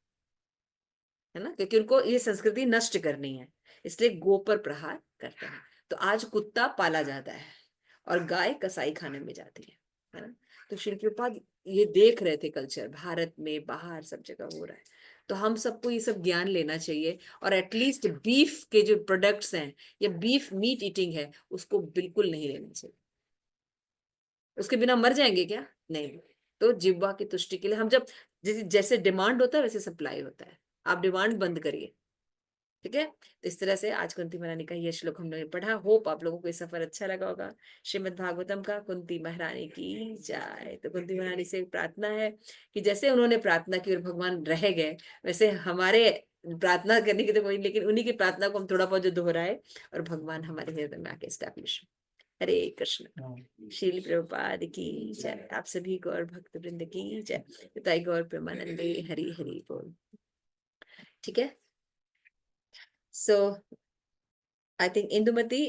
ना, क्योंकि उनको ये संस्कृति नष्ट करनी है, इसलिए गो पर प्रहार करते हैं। तो आज कुत्ता पाला जाता है और गाय कसाई खाने में जाती है ना। तो श्री प्रभुपाद ये देख रहे थे, कल्चर भारत में बाहर सब जगह हो रहा है। तो हम सबको ये सब ज्ञान लेना चाहिए, और एटलीस्ट बीफ के जो प्रोडक्ट्स हैं या बीफ मीट ईटिंग है उसको बिल्कुल नहीं लेना चाहिए। उसके बिना मर जाएंगे क्या? नहीं। तो जिह्वा की तुष्टि के लिए हम जब जैसे डिमांड होता है वैसे सप्लाई होता है, आप डिमांड बंद करिए, ठीक है। तो इस तरह से आज कुंती महारानी का ये श्लोक हमने पढ़ा। होप आप लोगों को ये सफर अच्छा लगा होगा श्रीमद् भागवतम का। कुंती महारानी की जय। तो कुंती महारानी से प्रार्थना है कि जैसे उन्होंने प्रार्थना की और भगवान रह गए, वैसे हमारे प्रार्थना करने की तो कोई, लेकिन उन्हीं की प्रार्थना को हम थोड़ा बहुत जो दोहराए और भगवान हमारे हृदय में आके स्टैब्लिश। हरे कृष्ण। श्रील प्रभुपाद की जय। आप सभी गौर भक्त वृंद की जय। पिताई गौर प्रेमानंदे हरि हरि बोल। ठीक है। So I think Indumati